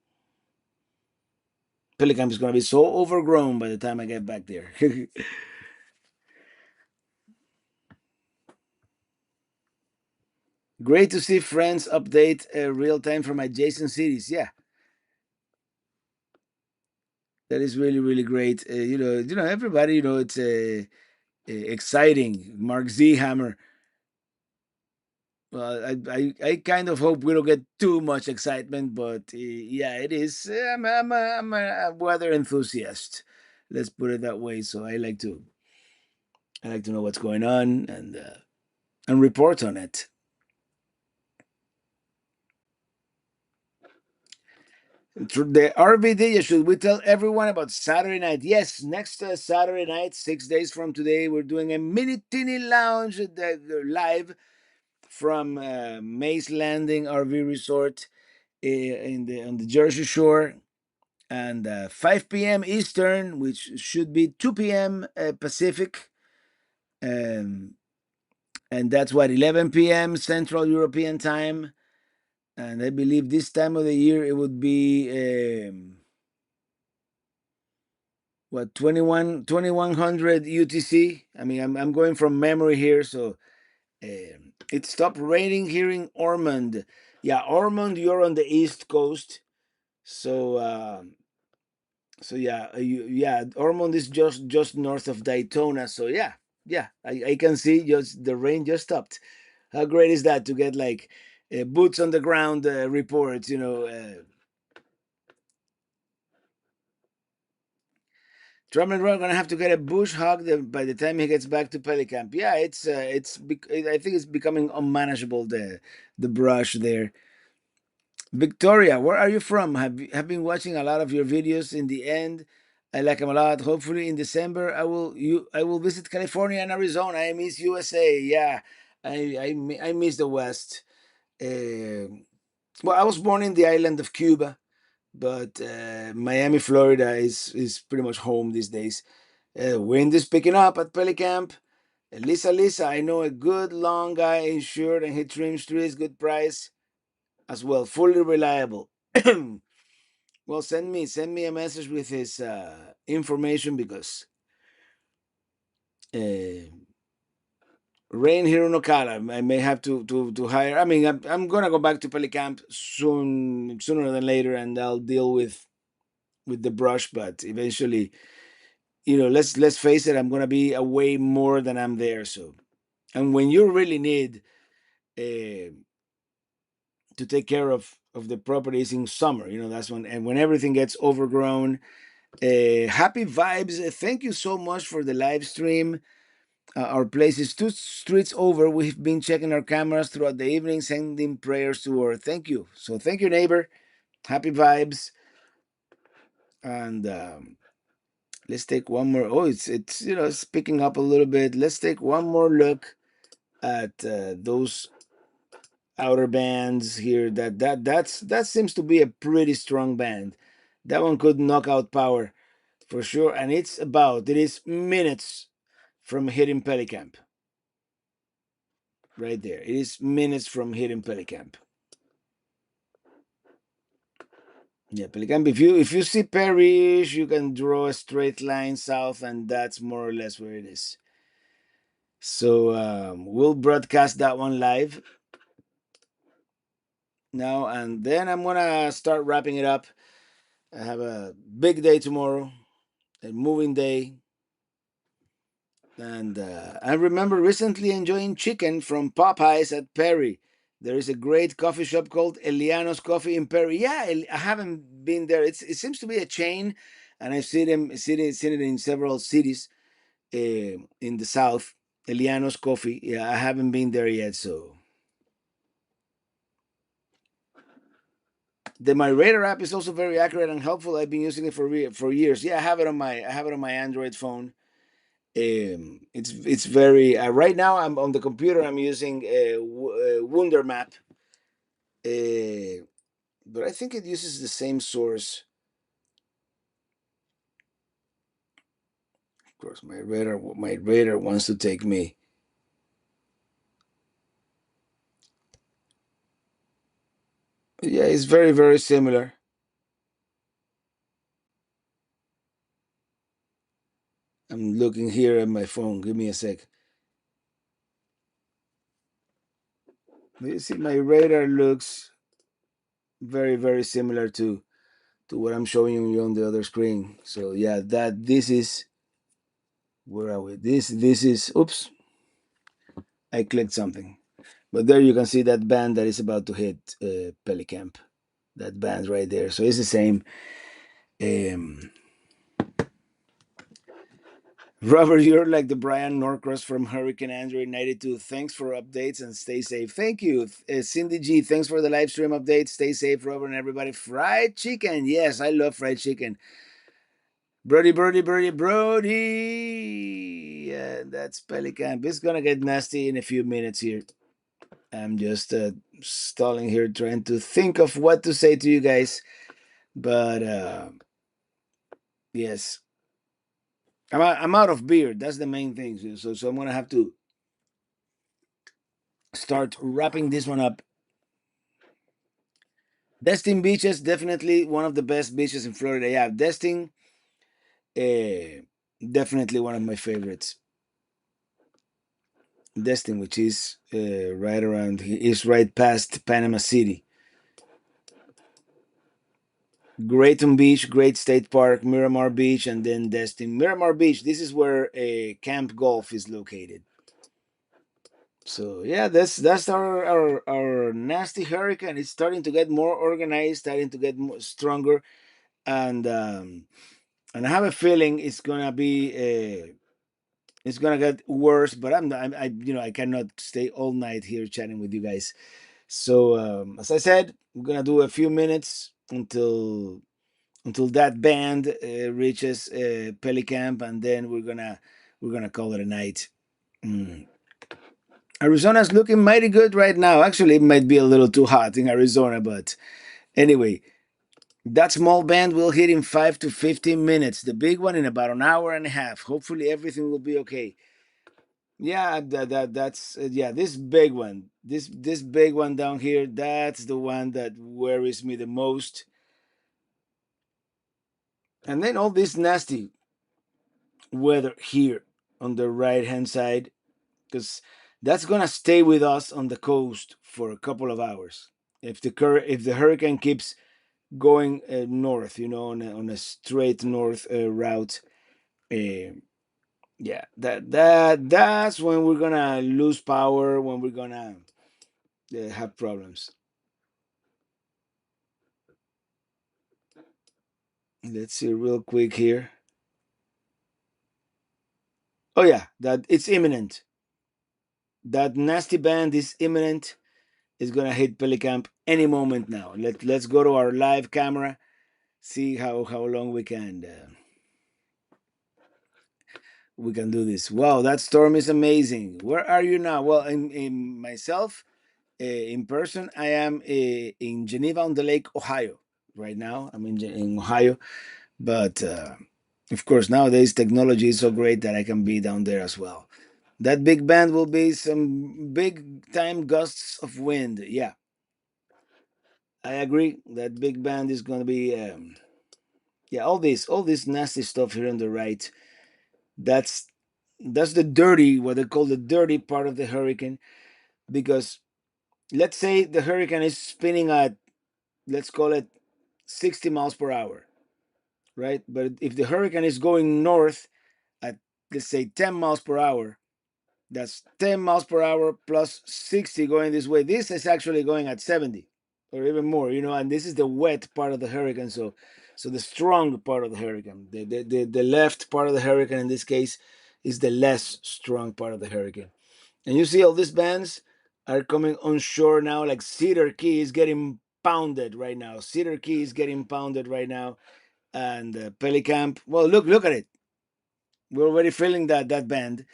[SPEAKER 1] Pelicamp is going to be so overgrown by the time I get back there. Great to see friends update real time from adjacent cities. Yeah, that is really really great. Everybody. It's exciting. Mark Z Hammer. Well, I kind of hope we don't get too much excitement, but yeah, it is. I'm a weather enthusiast. Let's put it that way. So I like to know what's going on and report on it. Through the RVD, should we tell everyone about Saturday night? Yes, next Saturday night, 6 days from today, we're doing a mini teeny lounge live from Mace Landing RV Resort on the Jersey Shore, and 5 p.m. Eastern, which should be 2 p.m. Pacific, um, and that's what 11 p.m. Central European time. And I believe this time of the year it would be what 2100 UTC. I mean, I'm going from memory here, so it stopped raining here in Ormond. Yeah, Ormond, you're on the East Coast, so. So yeah, yeah, Ormond is just north of Daytona. So yeah, yeah, I can see just the rain just stopped. How great is that to get like boots on the ground reports? Drummond Roy gonna have to get a bush hog by the time he gets back to Pelicamp. Yeah, I think it's becoming unmanageable the brush there. Victoria, where are you from? Have been watching a lot of your videos. In the end, I like them a lot. Hopefully, in December, I will visit California and Arizona. I miss USA. Yeah, I miss the West. Uh, well, I was born in the island of Cuba, but Miami, Florida is pretty much home these days. Wind is picking up at Pelicamp. Lisa, I know a good long guy insured and he trims trees, good price as well, fully reliable. Well, send me a message with his information because uh, rain here in Ocala. I may have to hire. I mean, I'm gonna go back to Pelicamp sooner than later, and I'll deal with the brush. But eventually, let's face it, I'm gonna be away more than I'm there. So, and when you really need uh, to take care of the properties in summer, that's when everything gets overgrown. Happy vibes. Thank you so much for the live stream. Our place is two streets over. We've been checking our cameras throughout the evening, sending prayers to her. Thank you. So thank you, neighbor. Happy vibes. And let's take one more. Oh, it's picking up a little bit. Let's take one more look at those outer bands here. That seems to be a pretty strong band. That one could knock out power for sure. And it is minutes from hitting Pelicamp. Right there. It is minutes from hitting Pelicamp. Yeah, Pelicamp. If you see Parrish, you can draw a straight line south, and that's more or less where it is. So we'll broadcast that one live now, and then I'm gonna start wrapping it up. I have a big day tomorrow, a moving day, and I remember recently enjoying chicken from Popeyes at Perry. There is a great coffee shop called Eliano's Coffee in Perry. Yeah, I haven't been there. It seems to be a chain, and I've seen it in several cities in the south. Eliano's Coffee. Yeah, I haven't been there yet. So the My Radar app is also very accurate and helpful. I've been using it for years. Yeah, I have it on my Android phone. It's very right now. I'm on the computer. I'm using Wunder Map, but I think it uses the same source. Of course, my radar wants to take me. Yeah, it's very very similar. I'm looking here at my phone. Give me a sec. You see, my radar looks very very similar to what I'm showing you on the other screen. So yeah, that this is where are we? This is oops, I clicked something. But there you can see that band that is about to hit Pelicamp. That band right there. So it's the same. Um, Robert, you're like the Brian Norcross from Hurricane Android 92. Thanks for updates and stay safe. Thank you. Cindy G, thanks for the live stream update. Stay safe, Robert, and everybody. Fried chicken. Yes, I love fried chicken. Brody. Yeah, that's Pelicamp. It's going to get nasty in a few minutes here. I'm just stalling here, trying to think of what to say to you guys. But yes, I'm out of beer. That's the main thing. So I'm gonna have to start wrapping this one up. Destin Beaches, definitely one of the best beaches in Florida. Yeah, Destin, uh, definitely one of my favorites. Destin, which is right around, is right past Panama City. Grayton Beach, Great State Park, Miramar Beach, and then Destin. Miramar Beach, this is where a Camp Golf is located. So yeah, that's our nasty hurricane. It's starting to get more organized, starting to get more, stronger, and I have a feeling it's gonna get worse. But I cannot stay all night here chatting with you guys. So as I said, we're gonna do a few minutes until that band reaches Pelicamp, and then we're gonna call it a night. Mm. Arizona's looking mighty good right now. Actually, it might be a little too hot in Arizona, but anyway, that small band will hit in 5 to 15 minutes. The big one in about an hour and a half. Hopefully, everything will be okay. Yeah, that's yeah. This big one down here. That's the one that worries me the most. And then all this nasty weather here on the right hand side, because that's gonna stay with us on the coast for a couple of hours. If the hurricane keeps going north, on a straight north route, uh, yeah, that's when we're gonna lose power, when we're gonna have problems. Let's see real quick here. Oh yeah, that it's imminent. That nasty band is imminent. Is gonna hit Pelicamp any moment now. Let's go to our live camera, see how long we can do this. Wow, that storm is amazing. Where are you now? Well, in myself, in person, I am in Geneva on the Lake, Ohio. Right now, I'm in Ohio, but of course nowadays technology is so great that I can be down there as well. That big band will be some big time gusts of wind. Yeah, I agree. That big band is going to be yeah, all this nasty stuff here on the right. That's that's the dirty, what they call the dirty part of the hurricane, because let's say the hurricane is spinning at, let's call it 60 miles per hour, right? But if the hurricane is going north at, let's say, 10 miles per hour, that's 10 miles per hour plus 60 going this way. This is actually going at 70 or even more, and this is the wet part of the hurricane. So the strong part of the hurricane, the left part of the hurricane in this case, is the less strong part of the hurricane. And you see all these bands are coming on shore now, like Cedar Key is getting pounded right now. Cedar Key is getting pounded right now. And Pelicamp, well, look at it. We're already feeling that band.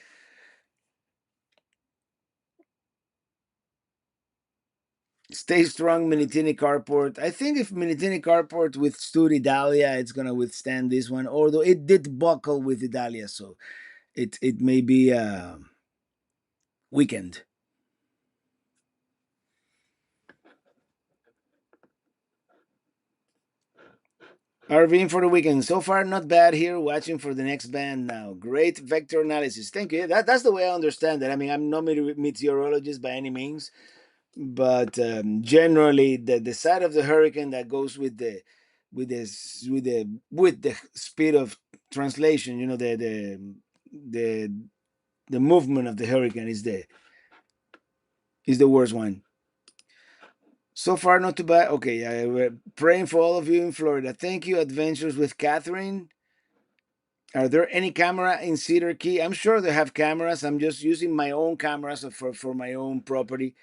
[SPEAKER 1] Stay strong, Minitini Carport. I think if Minitini Carport withstood Italia, it's gonna withstand this one. Although it did buckle with Italia, so it may be weakened. RVing for the weekend. So far, not bad here. Watching for the next band now. Great vector analysis. Thank you. That's the way I understand it. I mean, I'm not a meteorologist by any means, but generally, the side of the hurricane that goes with the speed of translation, the the movement of the hurricane is the worst one. So far, not too bad. Okay, we're praying for all of you in Florida. Thank you, Adventures with Catherine. Are there any camera in Cedar Key? I'm sure they have cameras. I'm just using my own cameras for my own property,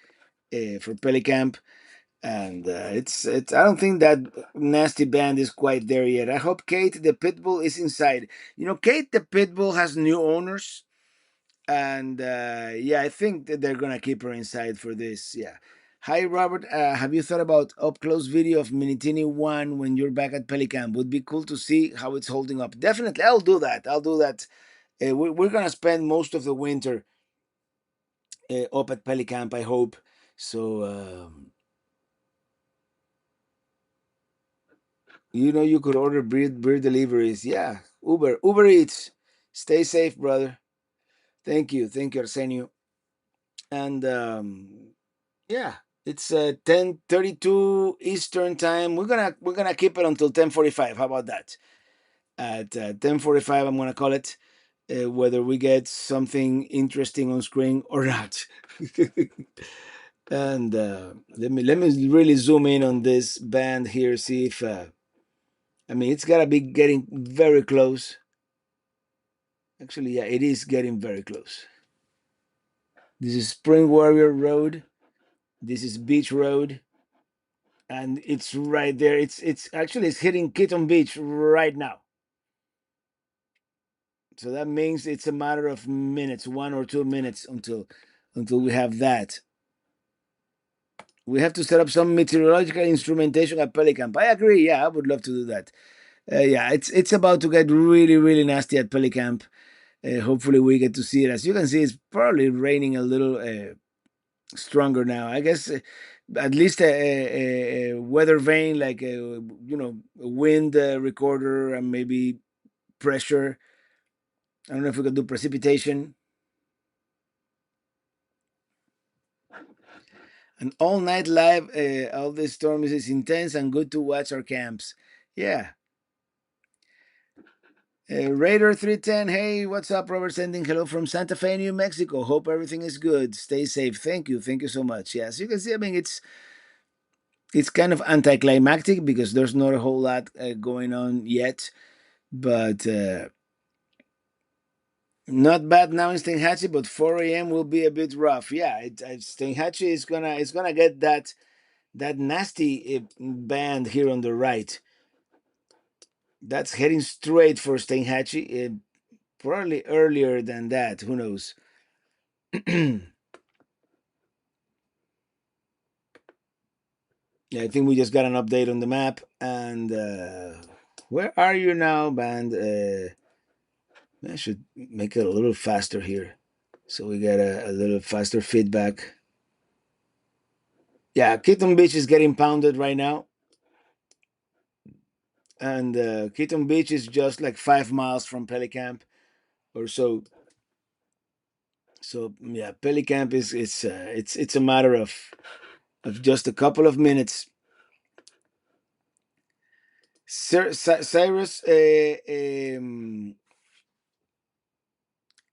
[SPEAKER 1] for Pelicamp, and it's. I don't think that nasty band is quite there yet. I hope Kate the Pitbull is inside. Kate the Pitbull has new owners, and yeah, I think that they're gonna keep her inside for this. Yeah. Hi, Robert. Have you thought about up close video of Minitini One when you're back at Pelicamp? Would be cool to see how it's holding up. Definitely, I'll do that. I'll do that. We're gonna spend most of the winter up at Pelicamp, I hope. So you could order beer deliveries. Yeah, Uber Eats. Stay safe, brother. Thank you, Arsenio. And yeah. It's 10:32 Eastern time. We're gonna keep it until 10:45. How about that? At 10:45, I'm gonna call it, whether we get something interesting on screen or not. And let me really zoom in on this band here. See if I mean it's gotta be getting very close. Actually, yeah, it is getting very close. This is Spring Warrior Road. This is Beach Road, and it's right there. It's actually it's hitting Keaton Beach right now. So that means it's a matter of minutes, 1 or 2 minutes until we have that. We have to set up some meteorological instrumentation at Pelicamp. I agree. Yeah, I would love to do that. Yeah, it's about to get really really nasty at Pelicamp. Hopefully we get to see it. As you can see, it's probably raining a little stronger now. I guess at least a weather vane like a wind recorder and maybe pressure. I don't know if we could do precipitation. An all night live. All this storm is intense and good to watch our camps. Yeah. Raider 310, hey, what's up? Robert sending hello from Santa Fe, New Mexico. Hope everything is good. Stay safe. Thank you so much. Yes, you can see. I mean, it's kind of anticlimactic because there's not a whole lot going on yet, but not bad now in Steinhatchee. But 4 a.m. will be a bit rough. Yeah, Steinhatchee is gonna get that nasty band here on the right. That's heading straight for Steinhatchee. Probably earlier than that. Who knows? Yeah, I think we just got an update on the map. And where are you now, band? I should make it a little faster here, so we get a little faster feedback. Yeah, Keaton Beach is getting pounded right now, and Keaton Beach is just like 5 miles from Pelicamp or so. So yeah, Pelicamp is it's a matter of just a couple of minutes. Cyrus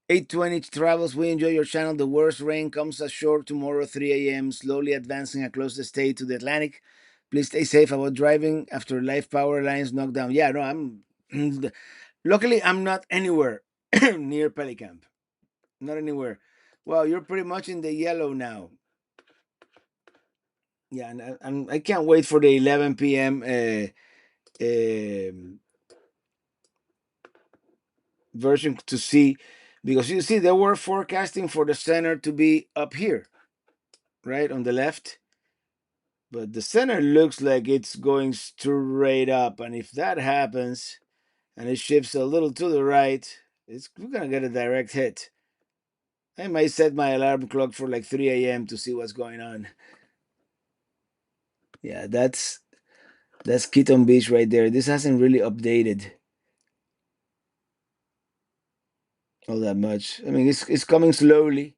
[SPEAKER 1] 820 travels. We enjoy your channel. The worst rain comes ashore tomorrow 3 a.m. Slowly advancing across the state to the Atlantic. Please stay safe about driving after life power lines knocked down. Yeah, no, I'm luckily I'm not anywhere near Pelicamp. Not anywhere. Well, you're pretty much in the yellow now. Yeah, and I can't wait for the 11 p.m. Um version to see, because you see they were forecasting for the center to be up here, right on the left, but the center looks like it's going straight up, and if that happens and it shifts a little to the right, we're gonna get a direct hit. I might set my alarm clock for like 3 a.m. to see what's going on. Yeah, that's Keaton Beach right there. This hasn't really updated all that much. I mean, it's coming slowly,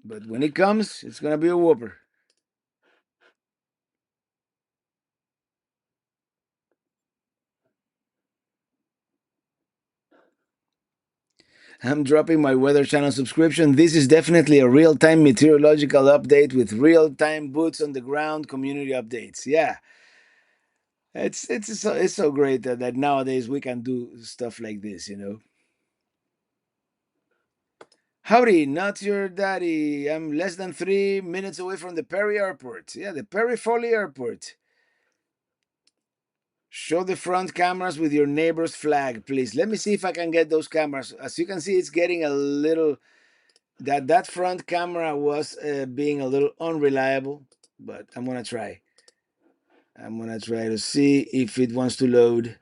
[SPEAKER 1] but when it comes, it's gonna be a whooper. I'm dropping my Weather Channel subscription. This is definitely a real time meteorological update with real time boots on the ground community updates. Yeah, it's so great that nowadays we can do stuff like this. Howdy, not your daddy. I'm less than 3 minutes away from the Perry Airport. Yeah, the Perry Foley Airport. Show the front cameras with your neighbor's flag, please. Let me see if I can get those cameras. As you can see, it's getting a little that front camera was being a little unreliable, but I'm gonna try to see if it wants to load.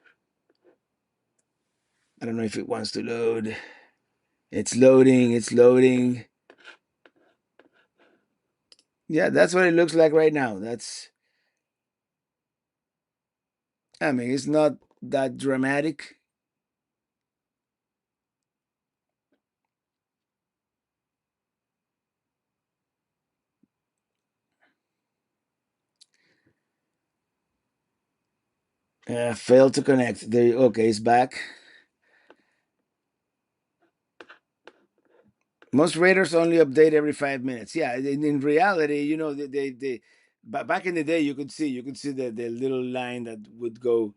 [SPEAKER 1] I don't know if it wants to load. It's loading. Yeah, that's what it looks like right now. I mean, it's not that dramatic. Failed to connect. There. Okay, it's back. Most radars only update every 5 minutes. Yeah, in reality, back in the day, you could see the little line that would go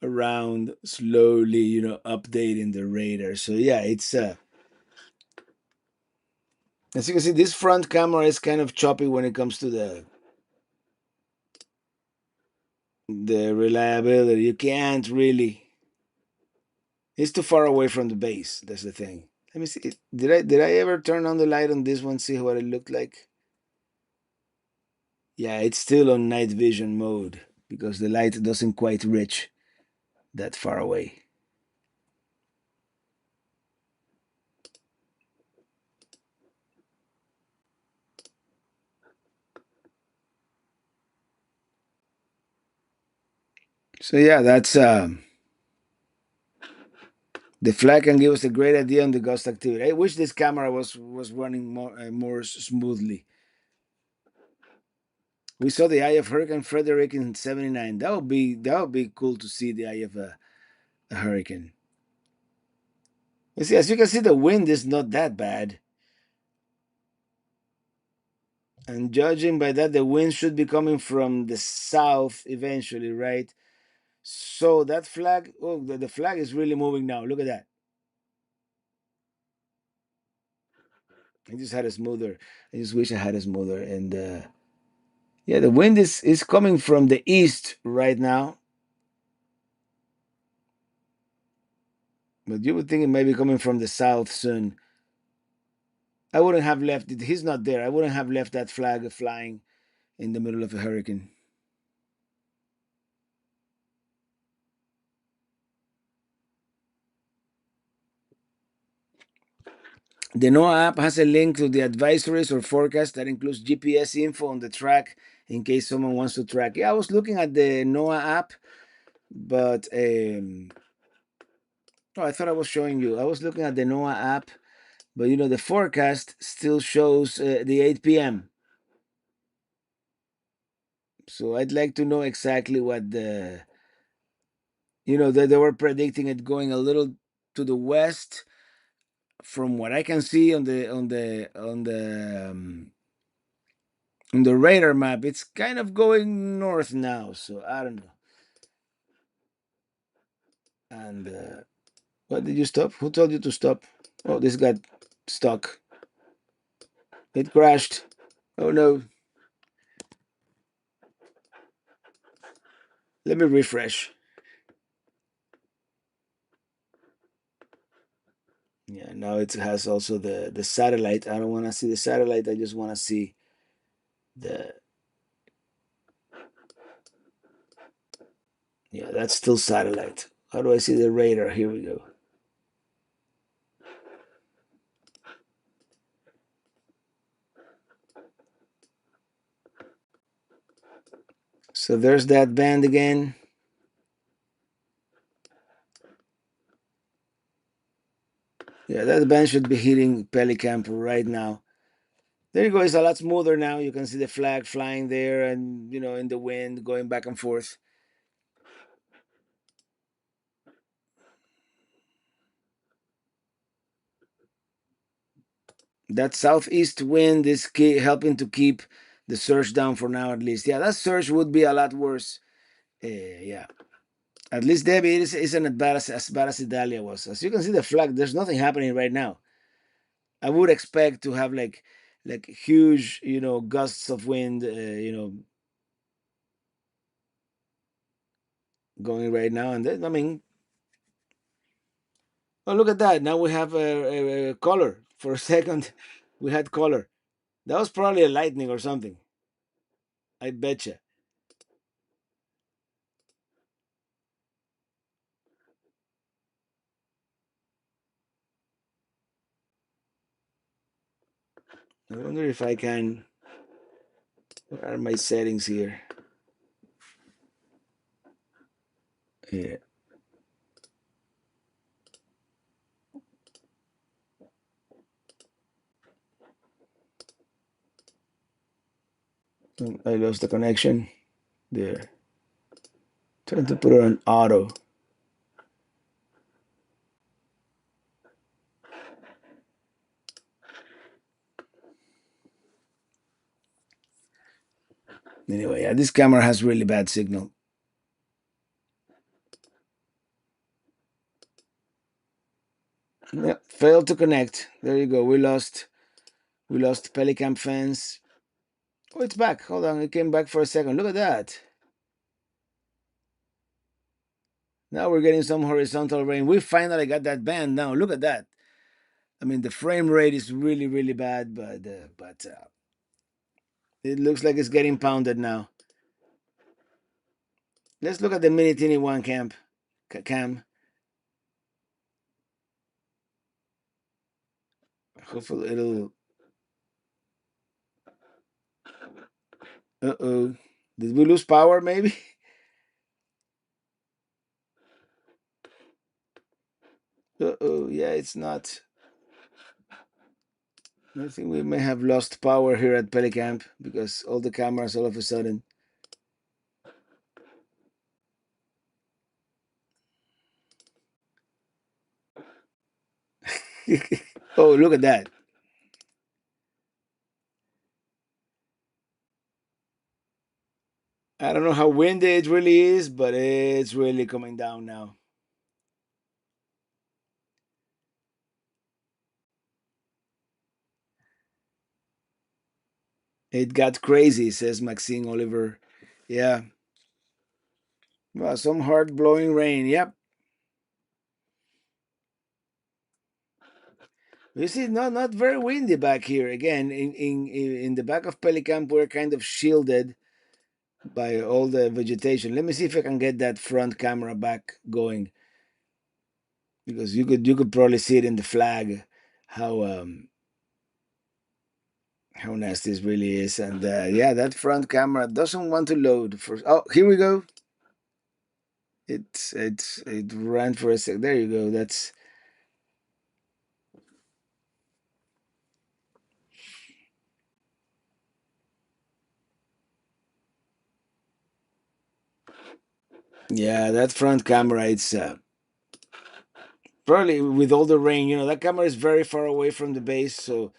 [SPEAKER 1] around slowly, updating the radar. So yeah, it's as you can see, this front camera is kind of choppy when it comes to the reliability. You can't really. It's too far away from the base. That's the thing. Let me see. Did I ever turn on the light on this one? See what it looked like? Yeah, it's still on night vision mode because the light doesn't quite reach that far away. So yeah, that's the flag can give us a great idea on the ghost activity. I wish this camera was running more smoothly. We saw the eye of Hurricane Frederick in '79. That would be cool to see the eye of a hurricane. You see, as you can see, the wind is not that bad, and judging by that, the wind should be coming from the south eventually, right? So that flag, oh, the flag is really moving now. Look at that. I just had a smoother. I just wish I had a smoother. And yeah, the wind is coming from the east right now, but you would think it might be coming from the south soon. I wouldn't have left it. He's not there. I wouldn't have left that flag flying in the middle of a hurricane. The NOAA app has a link to the advisories or forecast that includes GPS info on the track in case someone wants to track. Yeah, I was looking at the NOAA app, but oh, I thought I was showing you. I was looking at the NOAA app, but the forecast still shows the 8 p.m. So I'd like to know exactly what they were predicting it going a little to the west. From what I can see on the radar map, it's kind of going north now. So I don't know. And what did you stop? Who told you to stop? Oh, this got stuck. It crashed. Oh no. Let me refresh. Yeah, now it has also the satellite. I don't want to see the satellite. I just want to see the. Yeah, that's still satellite. How do I see the radar? Here we go. So there's that band again. Yeah, that band should be hitting Pelicamp right now. There you go. It's a lot smoother now. You can see the flag flying there and, in the wind going back and forth. That southeast wind is helping to keep the surge down for now, at least. Yeah, that surge would be a lot worse. Yeah. At least Debbie isn't as bad as Idalia was. As you can see, the flag, there's nothing happening right now. I would expect to have like huge, gusts of wind, going right now. And then, I mean, oh, look at that. Now we have a color. For a second, we had color. That was probably a lightning or something. I betcha. I wonder if I can. What are my settings here? Yeah, I lost the connection. There. Trying to put it on auto. Anyway, yeah, this camera has really bad signal. Yeah, failed to connect. There you go. We lost Pelicamp fans. Oh, it's back. Hold on, it came back for a second. Look at that. Now we're getting some horizontal rain. We finally got that band now. Look at that. I mean, the frame rate is really, really bad, but it looks like it's getting pounded now. Let's look at the mini teeny one cam. Hopefully it'll. Uh oh. Did we lose power? Maybe. Uh oh. Yeah, it's not. I think we may have lost power here at Pelicamp because all the cameras all of a sudden. Oh, look at that. I don't know how windy it really is, but it's really coming down now. It got crazy, says Maxine Oliver. Yeah. Well, some hard blowing rain. Yep. You see, not very windy back here. Again, in the back of Pelicamp, we're kind of shielded by all the vegetation. Let me see if I can get that front camera back going because you could probably see it in the flag how how nasty this really is. And yeah, that front camera doesn't want to load. For oh, here we go. It ran for a sec. There you go. That's yeah, that front camera. It's probably with all the rain. That camera is very far away from the base, so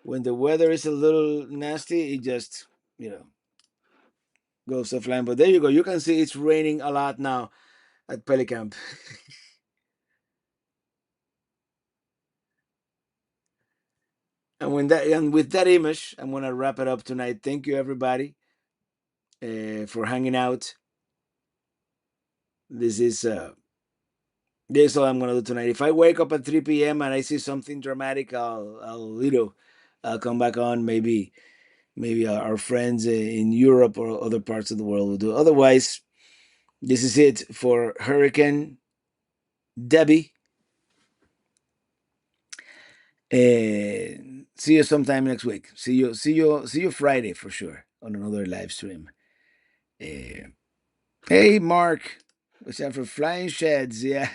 [SPEAKER 1] when the weather is a little nasty, it just you know goes offline. But there you go. You can see it's raining a lot now at Pelicamp. And with that image, I'm gonna wrap it up tonight. Thank you everybody for hanging out. This is this is all I'm gonna do tonight. If I wake up at 3 p.m. and I see something dramatic, I'll come back on. Maybe our friends in Europe or other parts of the world will do. Otherwise, this is it for Hurricane Debby. See you sometime next week. See you Friday for sure on another live stream. Uh, hey Mark, what's up for flying sheds? Yeah.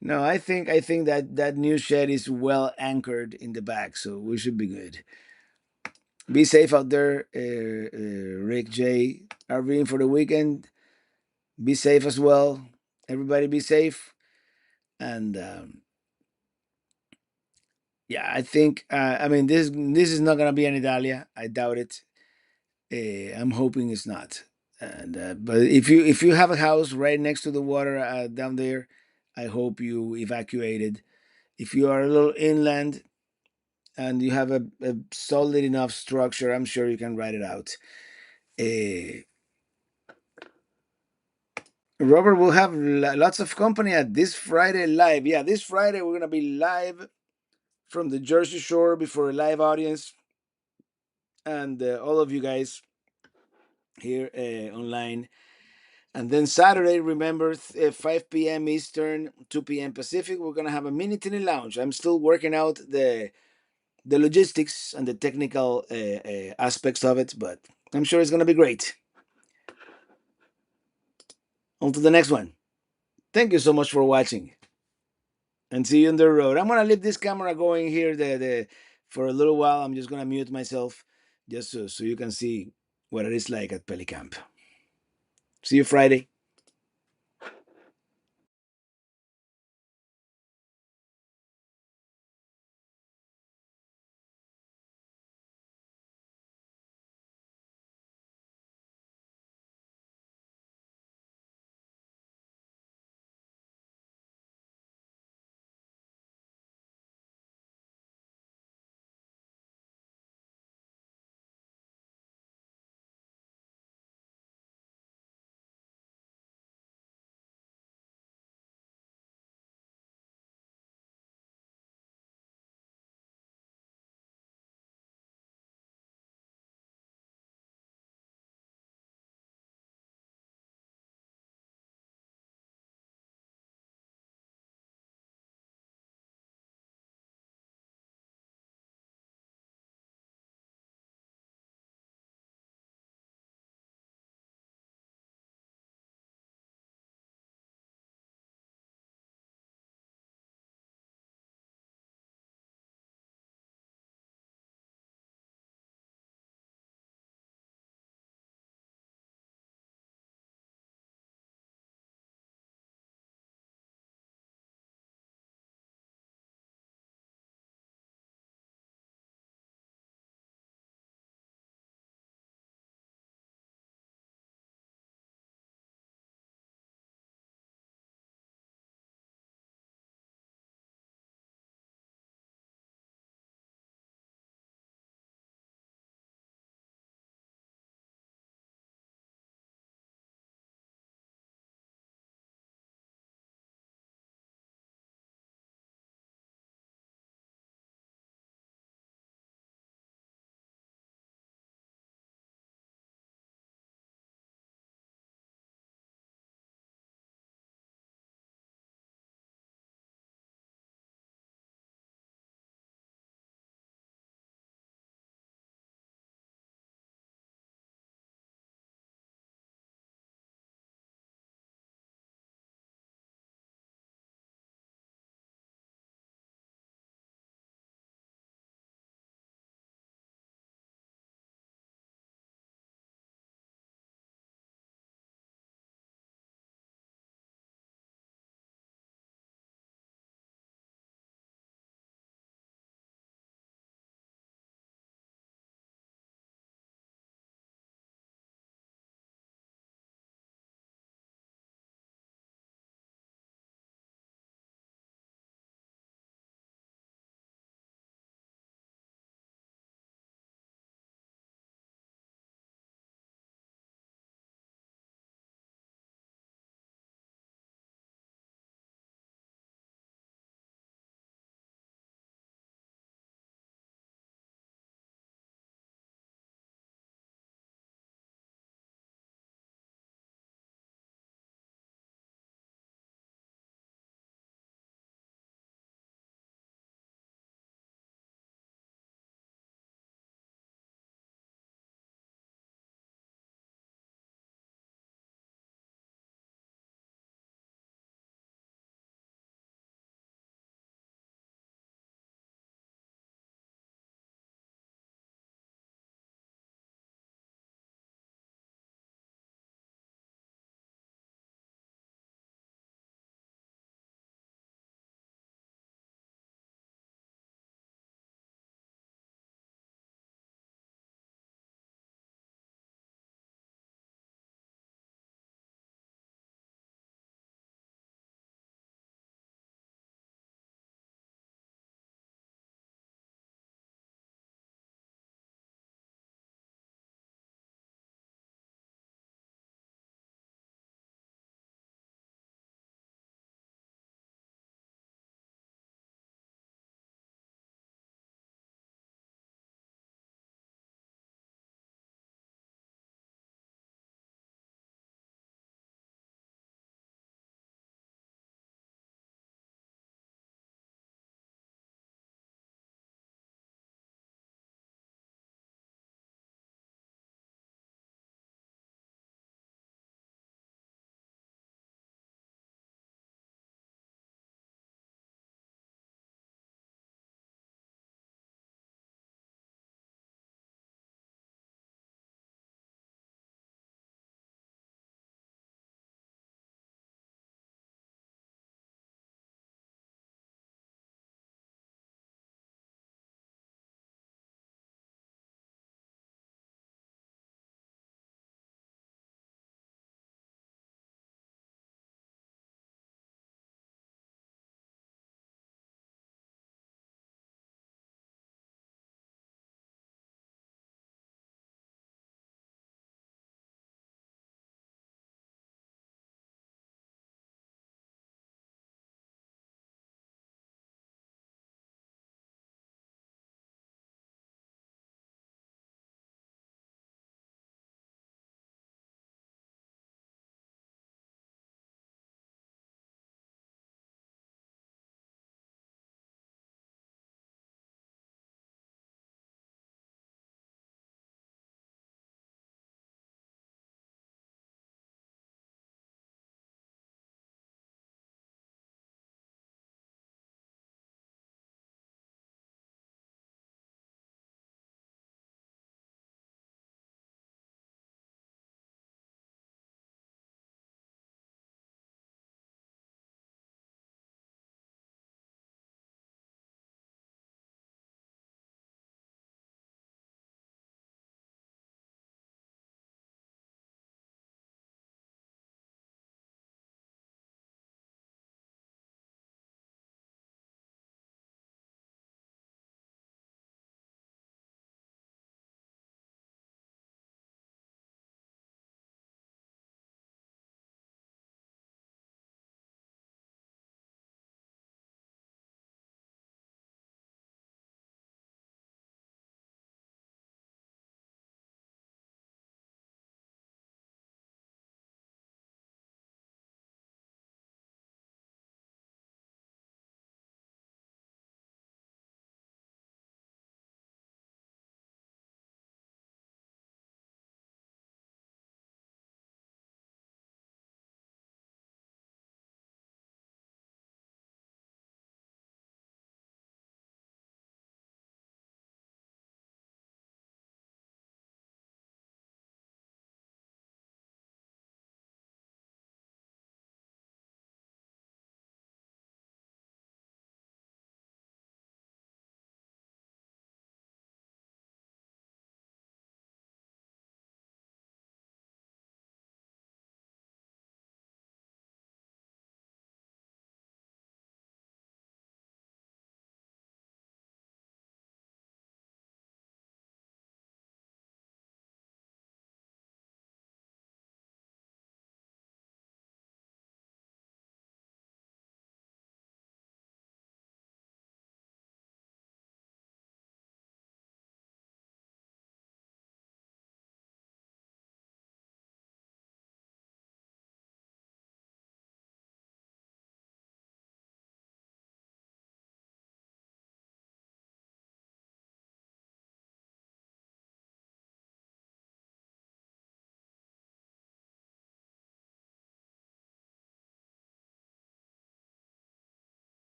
[SPEAKER 1] No, I think that new shed is well anchored in the back, so we should be good. Be safe out there, Rick J. RVing for the weekend. Be safe as well. Everybody be safe. And yeah, I think I mean this is not gonna be an Italia. I doubt it. I'm hoping it's not. And but if you have a house right next to the water down there, I hope you evacuated. If you are a little inland and you have a solid enough structure, I'm sure you can ride it out. Uh, Robert will have lots of company at this Friday live. Yeah, this Friday we're gonna be live from the Jersey Shore before a live audience, and all of you guys here online. And then Saturday, remember, 5 p.m. Eastern, 2 p.m. Pacific, we're gonna have a mini tiny lounge. I'm still working out the logistics and the technical aspects of it, but I'm sure it's gonna be great. On to the next one. Thank you so much for watching, and see you on the road. I'm gonna leave this camera going here the for a little while. I'm just gonna mute myself just so you can see what it is like at Pelicamp. See you Friday.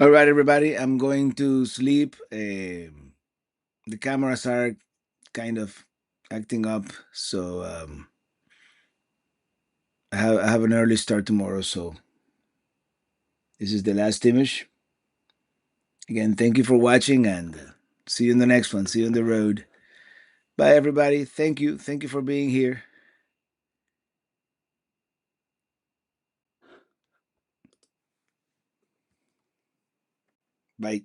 [SPEAKER 1] All right, everybody, I'm going to sleep. The cameras are kind of acting up, so I have an early start tomorrow. So this is the last image. Again, thank you for watching, and see you in the next one. See you on the road. Bye, everybody. Thank you. Thank you for being here. Bye.